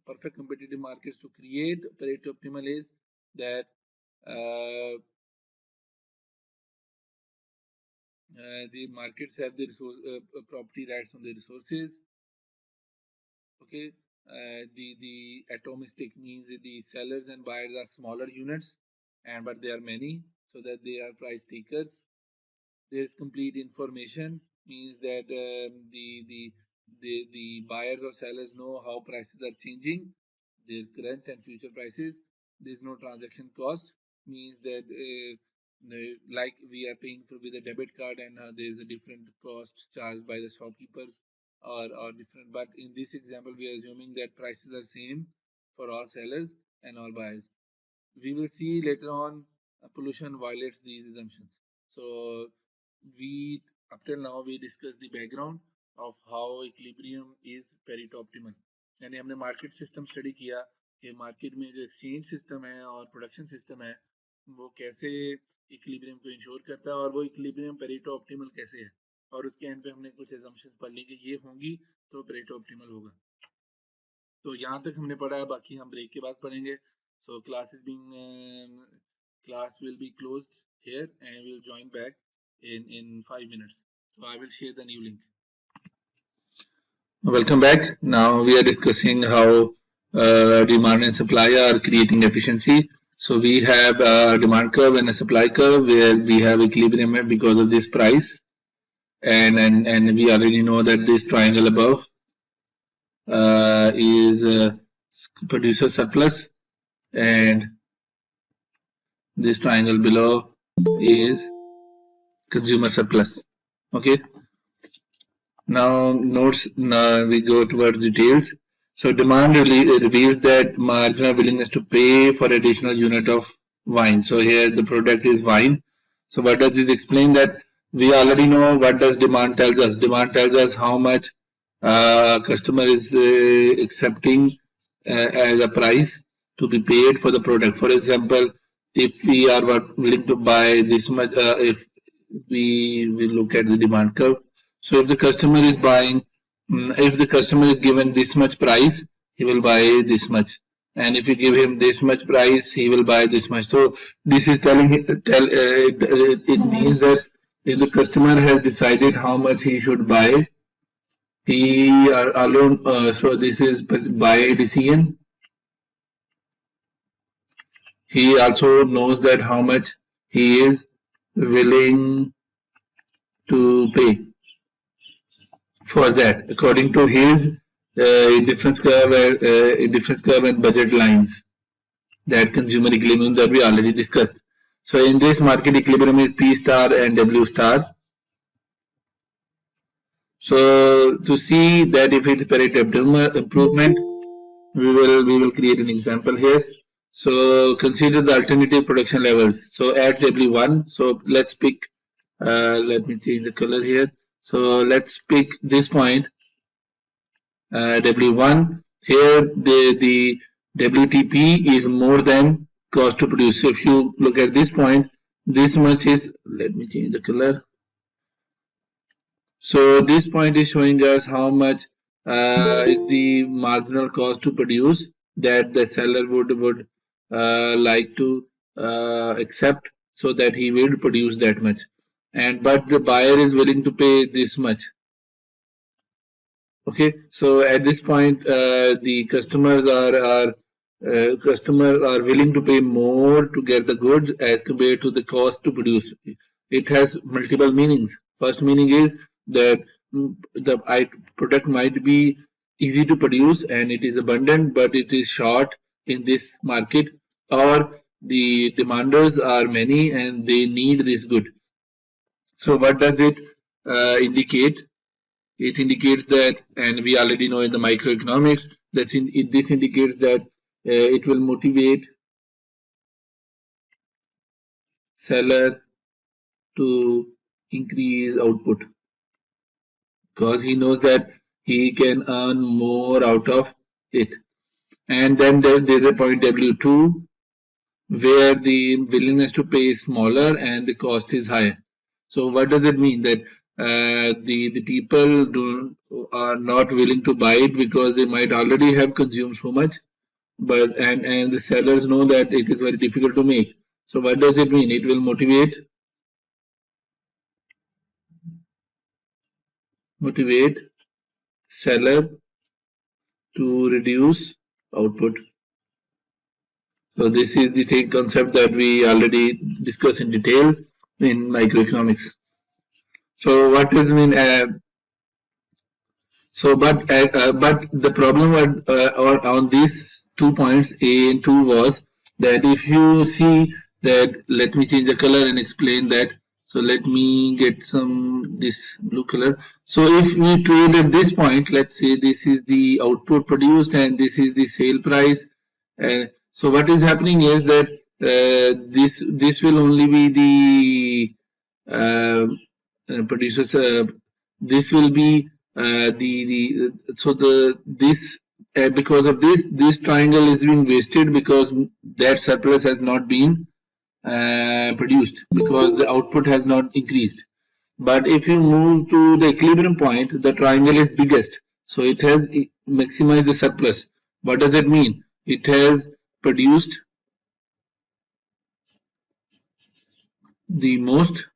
perfect competitive markets to create Pareto optimal is that the markets have the resource property rights on the resources. Okay, the atomistic means the sellers and buyers are smaller units, and but they are many, so that they are price takers. There is complete information, means that the buyers or sellers know how prices are changing, their current and future prices. There is no transaction cost, means that like we are paying for with a debit card, and there is a different cost charged by the shopkeepers, or different. But in this example, we are assuming that prices are same for all sellers and all buyers. We will see later on pollution violates these assumptions. So we up till now we discussed the background of how equilibrium is Pareto optimal, यानी हमने market system study किया कि market में जो exchange system है और production system है वो कैसे इक्विलिब्रियम को इंश्योर करता है, और वो इक्विलिब्रियम पेरेटो ऑप्टिमल कैसे है, और उसके एंड पे हमने कुछ एजम्पशंस पढ़ ली कि ये होंगी तो पेरेटो ऑप्टिमल होगा. तो यहाँ तक हमने पढ़ा है, बाकी हम ब्रेक के बाद पढ़ेंगे. So class will be closed here and we'll join back in 5 minutes. So I will share the new link. Welcome back. Now we are discussing how demand and supply are creating efficiency. So we have a demand curve and a supply curve where we have equilibrium because of this price, and we already know that this triangle above is producer surplus, and this triangle below is consumer surplus. Okay. Now notes, now we go towards details. So demand reveals that marginal willingness to pay for additional unit of wine. So here the product is wine. So what does this explain? That we already know what does demand tells us. Demand tells us how much customer is accepting as a price to be paid for the product. For example, if we are willing to buy this much, if we look at the demand curve. So if the customer is buying, if the customer is given this much price, he will buy this much. And if you give him this much price, he will buy this much. So this is it means that if the customer has decided how much he should buy, he alone. So this is buy decision. He also knows that how much he is willing to pay for that according to his difference curve and budget lines, that consumer equilibrium that we already discussed. So in this market equilibrium is P star and W star. So to see that if it's Pareto improvement, we will create an example here. So consider the alternative production levels. So at W1, so let's pick, let me change the color here. So let's pick this point, W1. Here the WTP is more than cost to produce. So if you look at this point, this much is, let me change the color. So this point is showing us how much is the marginal cost to produce that the seller would like to accept, so that he will produce that much, and but the buyer is willing to pay this much. Okay, so at this point, the customers are customers are willing to pay more to get the goods as compared to the cost to produce. It has multiple meanings. First meaning is that the product might be easy to produce and it is abundant, but it is short in this market, or the demanders are many and they need this good. So, what does it indicate? It indicates that, and we already know in the microeconomics, this indicates that it will motivate seller to increase output because he knows that he can earn more out of it. And then there's a point W2 where the willingness to pay is smaller and the cost is higher. So what does it mean? That the people are not willing to buy it because they might already have consumed so much, but and the sellers know that it is very difficult to make. So what does it mean? It will motivate seller to reduce output. So this is the same concept that we already discussed in detail in microeconomics. So what does mean? But the problem on these 2 points A and 2 was that if you see that, let me change the color and explain that. So let me get some this blue color. So if we trade at this point, let's say this is the output produced and this is the sale price. So what is happening is that this will only be the producers. This will be the so the this because of this triangle is being wasted because that surplus has not been produced because the output has not increased. But if you move to the equilibrium point, the triangle is biggest, so it has maximized the surplus. What does it mean? It has produced the most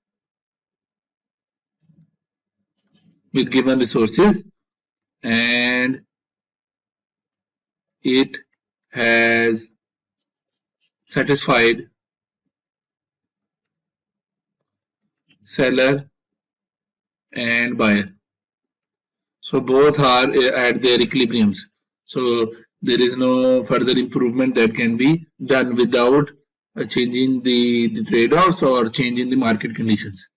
with given resources, and it has satisfied seller and buyer. So both are at their equilibriums. So there is no further improvement that can be done without changing the trade-offs or changing the market conditions.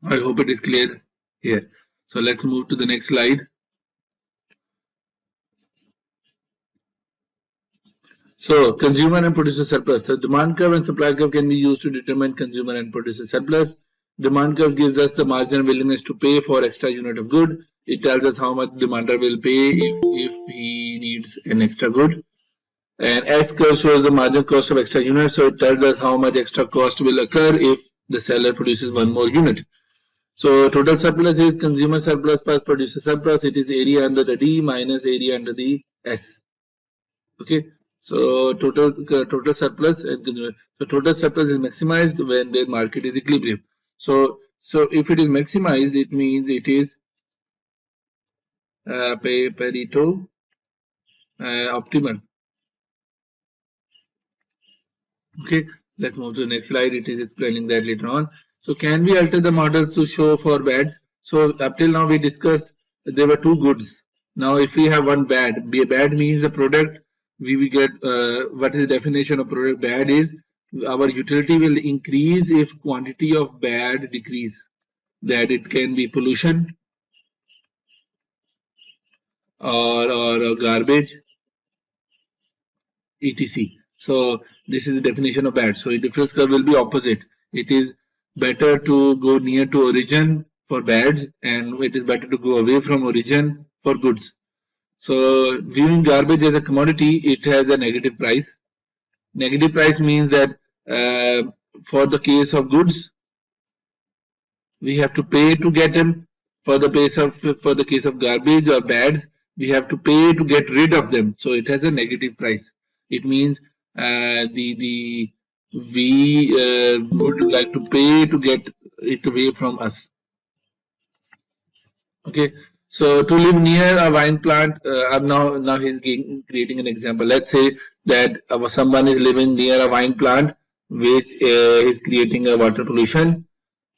I hope it is clear here. So let's move to the next slide. So consumer and producer surplus. The demand curve and supply curve can be used to determine consumer and producer surplus. Demand curve gives us the marginal willingness to pay for extra unit of good. It tells us how much demander will pay if he needs an extra good. And S curve shows the marginal cost of extra unit. So it tells us how much extra cost will occur if the seller produces one more unit. So total surplus is consumer surplus plus producer surplus. It is area under the D minus area under the S. Okay. So total surplus and so total surplus is maximized when the market is equilibrium. So if it is maximized, it means it is Pareto optimal. Okay, let's move to the next slide. It is explaining that later on. So can we alter the models to show for bads? So up till now we discussed there were two goods. Now if we have one bad, bad means a product we get what is the definition of product? Bad is our utility will increase if quantity of bad decrease. That it can be pollution or garbage, etc. So this is the definition of bad. So difference curve will be opposite. It is better to go near to origin for bads and it is better to go away from origin for goods. So viewing garbage as a commodity, it has a negative price. Negative price means that for the case of goods, we have to pay to get them. For the case of garbage or bads, we have to pay to get rid of them. So it has a negative price. It means we would like to pay to get it away from us. Okay. So to live near a wine plant, now he's creating an example. Let's say that someone is living near a wine plant which is creating a water pollution.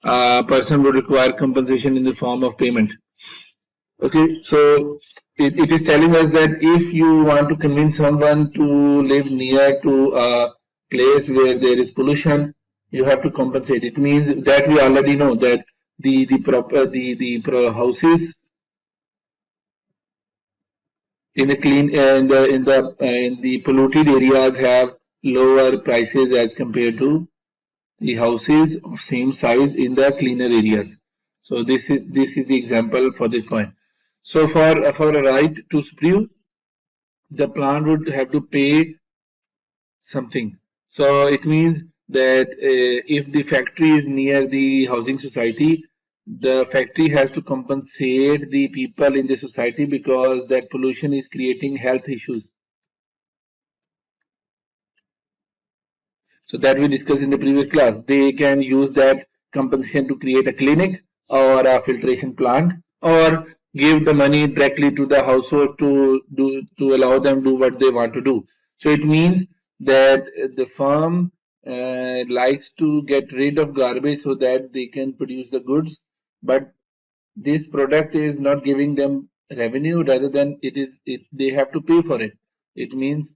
A person would require compensation in the form of payment. Okay, so it is telling us that if you want to convince someone to live near to a place where there is pollution, you have to compensate. It means that we already know that houses in the in the polluted areas have lower prices as compared to the houses of same size in the cleaner areas. So this is the example for this point. So for a right to sprue, the plant would have to pay something. So it means that if the factory is near the housing society, the factory has to compensate the people in the society because that pollution is creating health issues. So that we discussed in the previous class. They can use that compensation to create a clinic or a filtration plant or give the money directly to the household to allow them do what they want to do. So it means that the firm likes to get rid of garbage so that they can produce the goods, but this product is not giving them revenue, rather than they have to pay for it. It means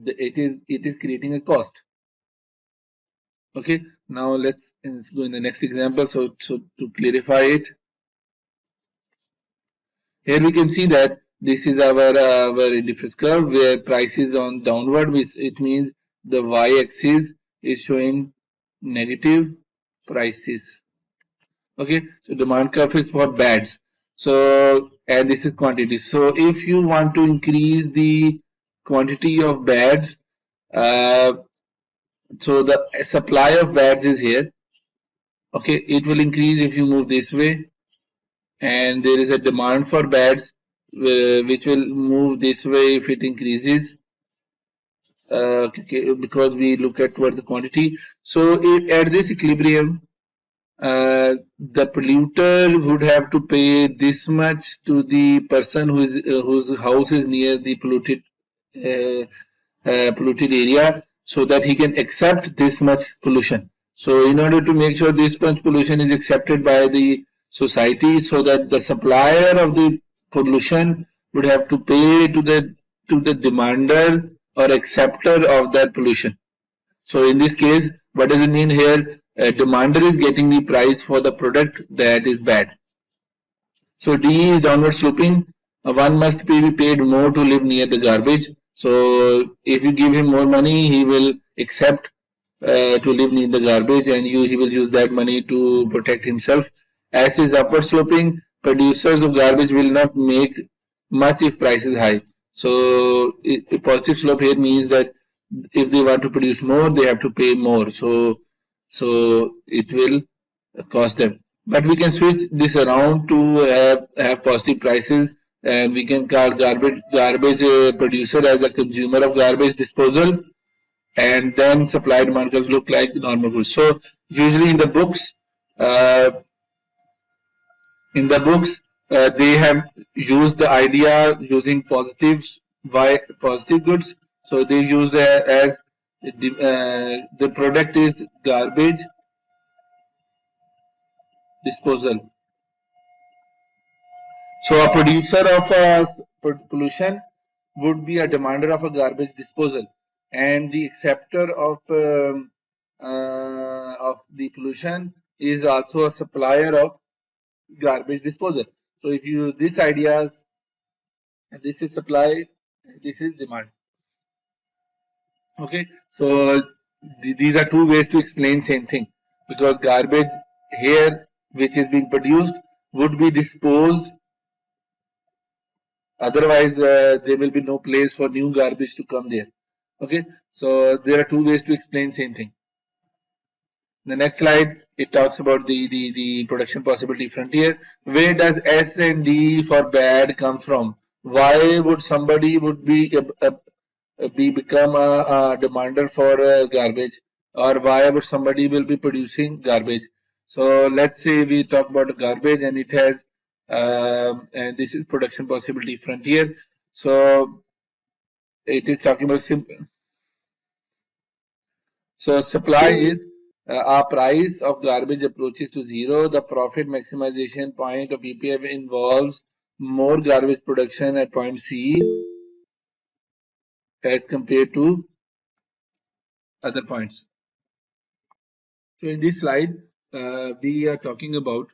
it is creating a cost. Okay, now let's go in the next example. So to clarify it, here we can see that this is our indifference curve where price is on downward, which it means the y-axis is showing negative prices. Okay, so demand curve is for bads. So and this is quantity. So if you want to increase the quantity of bads, uh, so the supply of bads is here. Okay, it will increase if you move this way, and there is a demand for beds which will move this way if it increases, because we look at towards the quantity. So at this equilibrium, the polluter would have to pay this much to the person whose house is near the uh, polluted area, so that he can accept this much pollution. So in order to make sure this much pollution is accepted by the society, so that the supplier of the pollution would have to pay to the demander or acceptor of that pollution. So in this case, what does it mean here? A demander is getting the price for the product that is bad. So D is downward sloping. One must be paid more to live near the garbage. So if you give him more money, he will accept to live near the garbage, and he will use that money to protect himself. As is upward sloping, producers of garbage will not make much if price is high. So a positive slope here means that if they want to produce more, they have to pay more. So it will cost them. But we can switch this around to have positive prices, and we can call garbage producer as a consumer of garbage disposal, and then supply demand curves look like normal goods. So usually uh, in the books, they have used the idea using positives by positive goods. So they use as the product is garbage disposal. So a producer of pollution would be a demander of a garbage disposal, and the acceptor of the pollution is also a supplier of garbage disposal. So if you use this idea, this is supply, this is demand. Okay, so these are two ways to explain same thing, because garbage here which is being produced would be disposed. Otherwise, there will be no place for new garbage to come there. Okay, so there are two ways to explain same thing. The next slide, it talks about the production possibility frontier. Where does S and D for bad come from? Why would somebody would be become a demander for garbage, or why would somebody will be producing garbage? So let's say we talk about garbage, and it has and this is production possibility frontier. So it is talking about simple. So supply is our price of garbage approaches to zero. The profit maximization point of EPF involves more garbage production at point C as compared to other points. So in this slide, we are talking about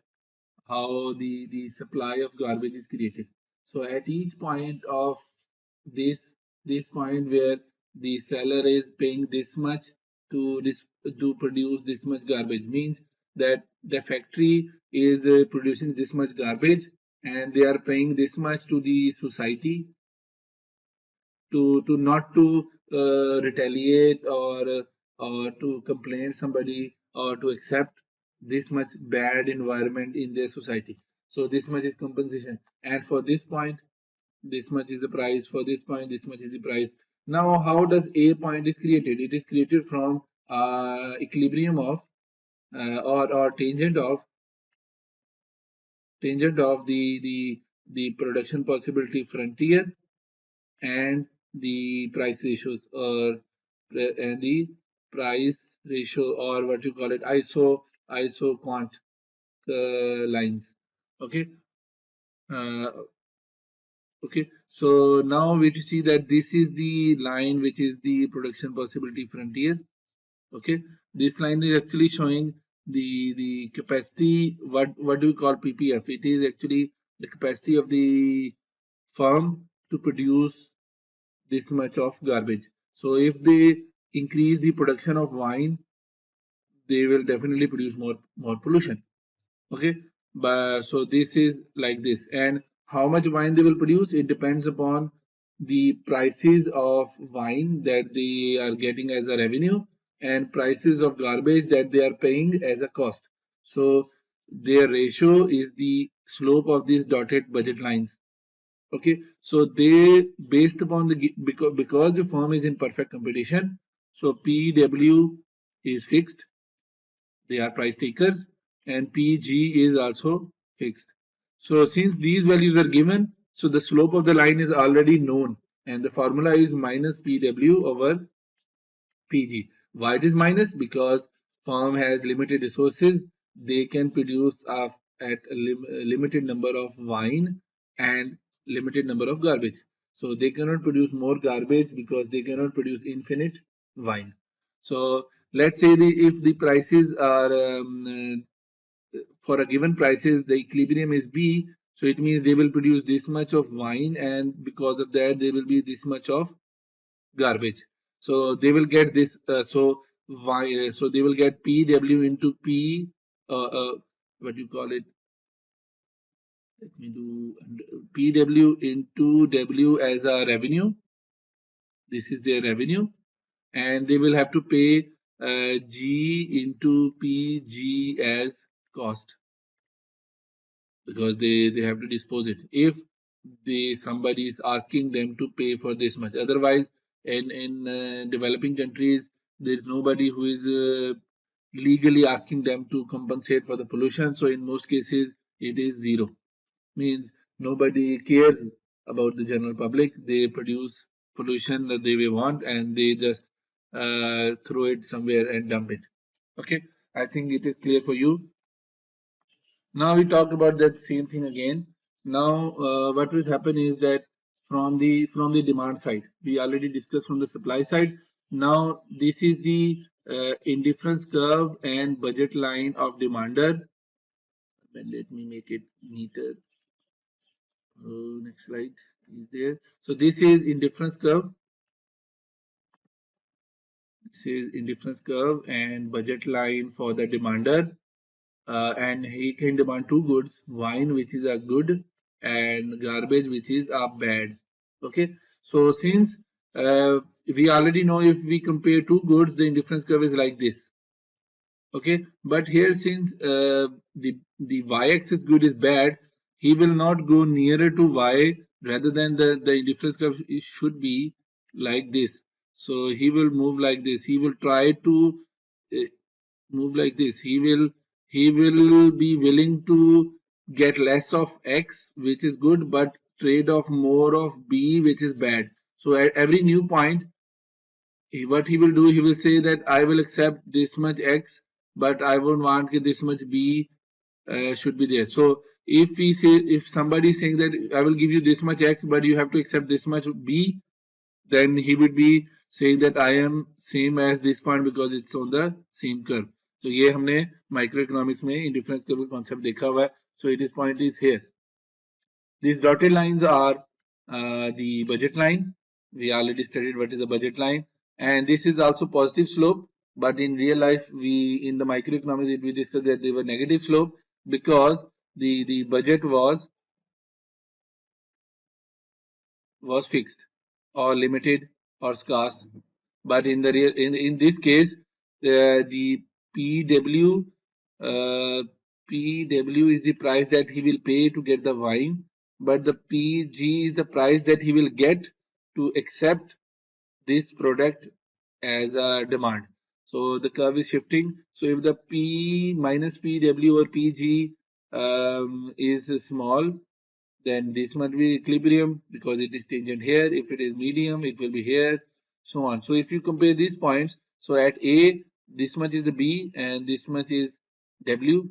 how the supply of garbage is created. So at each point of this this point where the seller is paying this much to this to produce this much garbage means that the factory is producing this much garbage and they are paying this much to the society to not to retaliate or to complain somebody or to accept this much bad environment in their society. So this much is compensation, and for this point, this much is the price. For this point, this much is the price. Now, how does a point is created? It is created from equilibrium of or tangent of the production possibility frontier and the price ratios and the price ratio or what you call it iso quant lines. Okay. uh, okay, so now we see that this is the line which is the production possibility frontier. Okay, this line is actually showing the capacity. What do we call ppf? It is actually the capacity of the firm to produce this much of garbage. So if they increase the production of wine, they will definitely produce more pollution. Okay, but so this is like this, and how much wine they will produce, it depends upon the prices of wine that they are getting as a revenue and prices of garbage that they are paying as a cost. So their ratio is the slope of these dotted budget lines. Okay, so they based upon the because the firm is in perfect competition, so PW is fixed, they are price takers, and PG is also fixed. So since these values are given, so the slope of the line is already known, and the formula is minus PW over PG. Why it is minus? Because firm has limited resources. They can produce at a limited number of wine and limited number of garbage. So they cannot produce more garbage because they cannot produce infinite wine. So let's say if the prices are for a given prices, the equilibrium is B. So it means they will produce this much of wine, and because of that, there will be this much of garbage. So they will get this. So they will get PW into P. What do you call it? Let me do PW into W as a revenue. This is their revenue, and they will have to pay G into PG as cost because they have to dispose it. If somebody is asking them to pay for this much, otherwise in developing countries there is nobody who is legally asking them to compensate for the pollution. So in most cases it is zero, means nobody cares about the general public. They produce pollution that they may want and they just throw it somewhere and dump it. Okay, I think it is clear for you. Now we talk about that same thing again. Now what will happen is that from the demand side, we already discussed from the supply side. Now this is the indifference curve and budget line of demander. Let me make it neater. Next slide is there. So this is indifference curve. This is indifference curve and budget line for the demander. And he can demand two goods, wine which is a good and garbage which is a bad. Okay, so since we already know if we compare two goods, the indifference curve is like this. Okay, but here since the y-axis good is bad, he will not go nearer to y, rather than the indifference curve should be like this. So he will move like this. He will try to uh, move like this. He will be willing to get less of X, which is good, but trade off more of B, which is bad. So at every new point, what he will do, he will say that I will accept this much X, but I won't want this much B should be there. So if somebody is saying that I will give you this much X, but you have to accept this much B, then he would be saying that I am same as this point because it's on the same curve. So ये हमने microeconomics में indifference curve concept देखा हुआ है. So this point is here. These dotted lines are the budget line. We already studied what is the budget line, and this is also positive slope. But in real life, in the microeconomics we discussed that they were negative slope because the budget was fixed or limited or scarce. But in the real in this case, the PW PW is the price that he will pay to get the wine, but the PG is the price that he will get to accept this product as a demand. So the curve is shifting. So if the P minus PW or PG is small, then this must be equilibrium because it is tangent here. If it is medium, it will be here, so on. So if you compare these points, so at A, this much is the B and this much is W,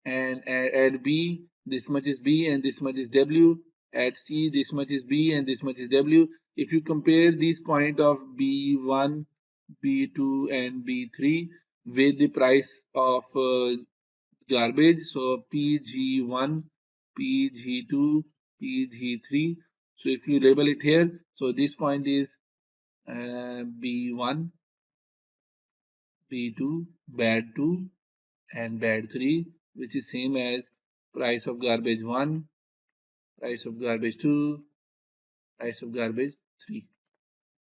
and at B, this much is B and this much is W. At C, this much is B and this much is W. If you compare these point of B1, B2 and B3 with the price of garbage, so PG1, PG2, PG3. So if you label it here, so this point is B1, B2, bad 2 and bad 3, which is same as price of garbage 1, price of garbage 2, price of garbage 3.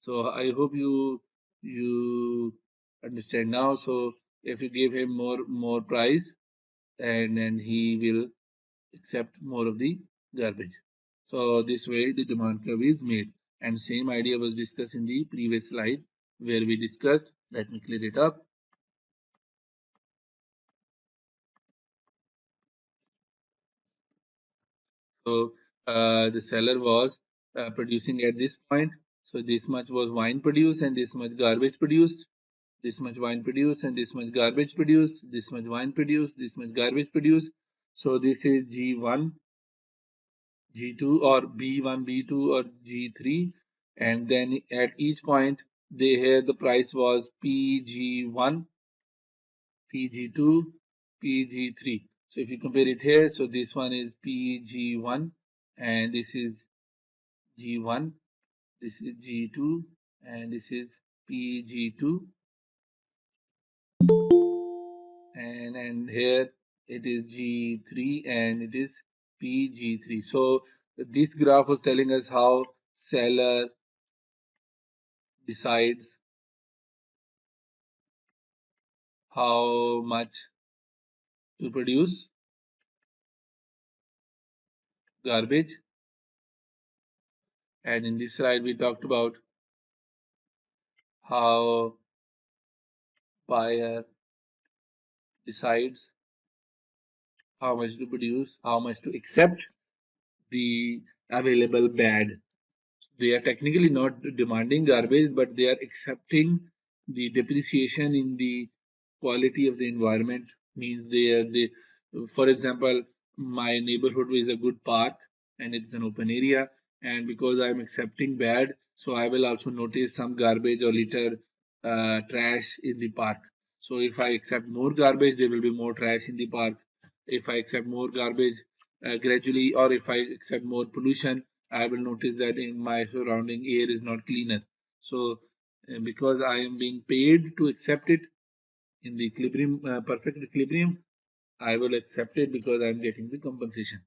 So I hope you understand now. So if you give him more price, and then he will accept more of the garbage. So this way the demand curve is made. And same idea was discussed in the previous slide where we discussed, let me clear it up. So the seller was producing at this point. So this much was wine produced and this much garbage produced. This much wine produced and this much garbage produced. This much wine produced, this much garbage produced. So this is G1, G2 or B1, B2 or G3, and then at each point they here the price was PG1, PG2, PG3. So if you compare it here, so this one is PG1 and this is G1, this is G2 and this is PG2, and here it is G3 and it is PG3. So this graph was telling us how seller decides how much to produce garbage, and in this slide we talked about how buyer decides how much to produce, how much to accept the available bad. They are technically not demanding garbage, but they are accepting the depreciation in the quality of the environment. Means they for example, my neighborhood is a good park and it's an open area, and because I'm accepting bad, so I will also notice some garbage or litter, trash in the park. So if I accept more garbage, there will be more trash in the park. If I accept more garbage gradually, or if I accept more pollution, I will notice that in my surrounding air is not cleaner. So because I am being paid to accept it in the equilibrium, perfect equilibrium, I will accept it because I am getting the compensation.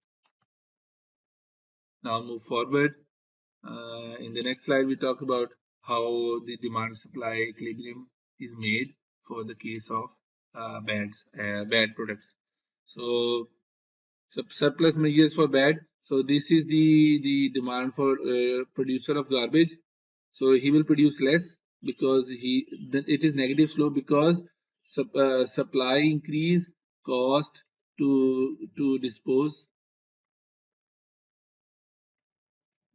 Now move forward. In the next slide, we talk about how the demand supply equilibrium is made for the case of bad products. So surplus measures for bad. So this is the demand for producer of garbage. So he will produce less because it is negative slope because supply increase, cost to dispose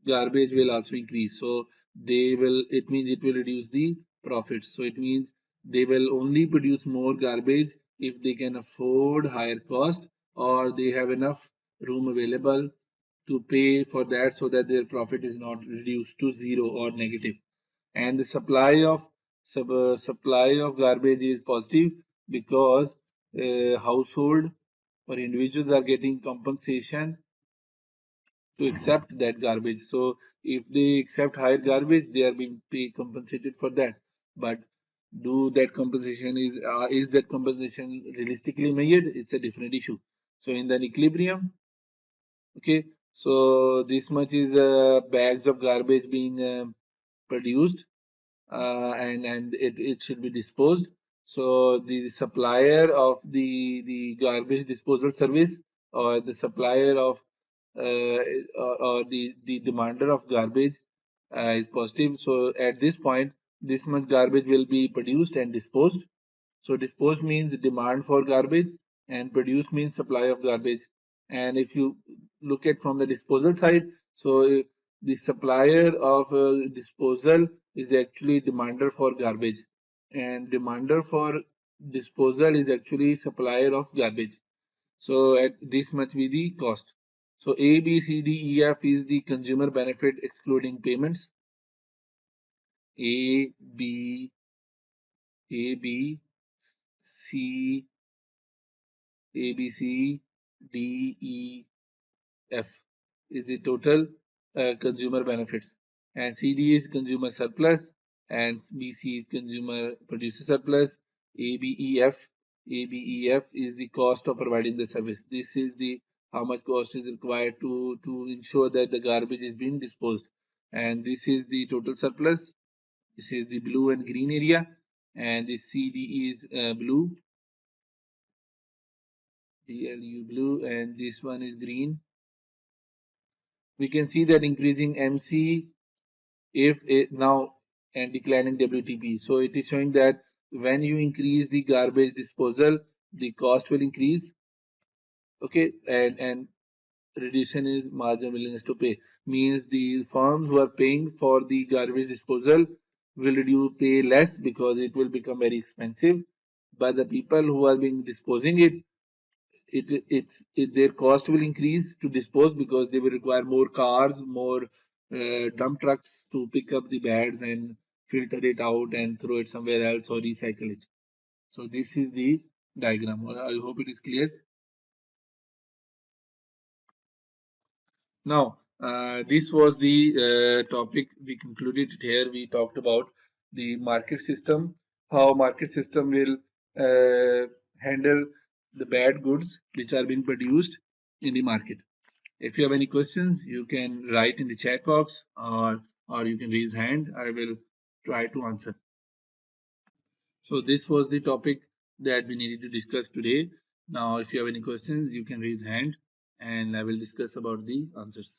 garbage will also increase. So they will, it means it will reduce the profits. So it means they will only produce more garbage if they can afford higher cost or they have enough room available to pay for that so that their profit is not reduced to zero or negative. And the supply of garbage is positive because household or individuals are getting compensation to accept that garbage. So if they accept higher garbage, they are being pay compensated for that. But do that compensation is that compensation realistically measured? It's a different issue. So in the equilibrium, okay, so this much is bags of garbage being produced and it should be disposed. So the supplier of the garbage disposal service or the supplier of or the demander of garbage is positive. So at this point, this much garbage will be produced and disposed. So disposed means demand for garbage and produced means supply of garbage. And if you look at from the disposal side, so the supplier of disposal is actually demander for garbage and demander for disposal is actually supplier of garbage. So at this much be the cost. So A, B, C, D, E, F is the consumer benefit excluding payments. A, B, A, B, C, A, B, C, D, E, F is the total consumer benefits, and CD is consumer surplus, and BC is consumer producer surplus. ABEF, ABEF is the cost of providing the service. This is the how much cost is required to ensure that the garbage is being disposed, and this is the total surplus. This is the blue and green area, and the CD is blue, BLU blue, and this one is green. We can see that increasing MC if it now and declining WTP. So it is showing that when you increase the garbage disposal, the cost will increase. Okay, and reduction in margin willingness to pay means the firms who are paying for the garbage disposal will reduce pay less because it will become very expensive. But the people who are being disposing their cost will increase to dispose because they will require more cars, more dump trucks to pick up the bags and filter it out and throw it somewhere else or recycle it. So this is the diagram. I hope it is clear. Now, this was the topic we concluded it here. We talked about the market system, how market system will handle the bad goods which are being produced in the market. If you have any questions, you can write in the chat box or you can raise hand. I will try to answer. So this was the topic that we needed to discuss today. Now, if you have any questions, you can raise hand and I will discuss about the answers.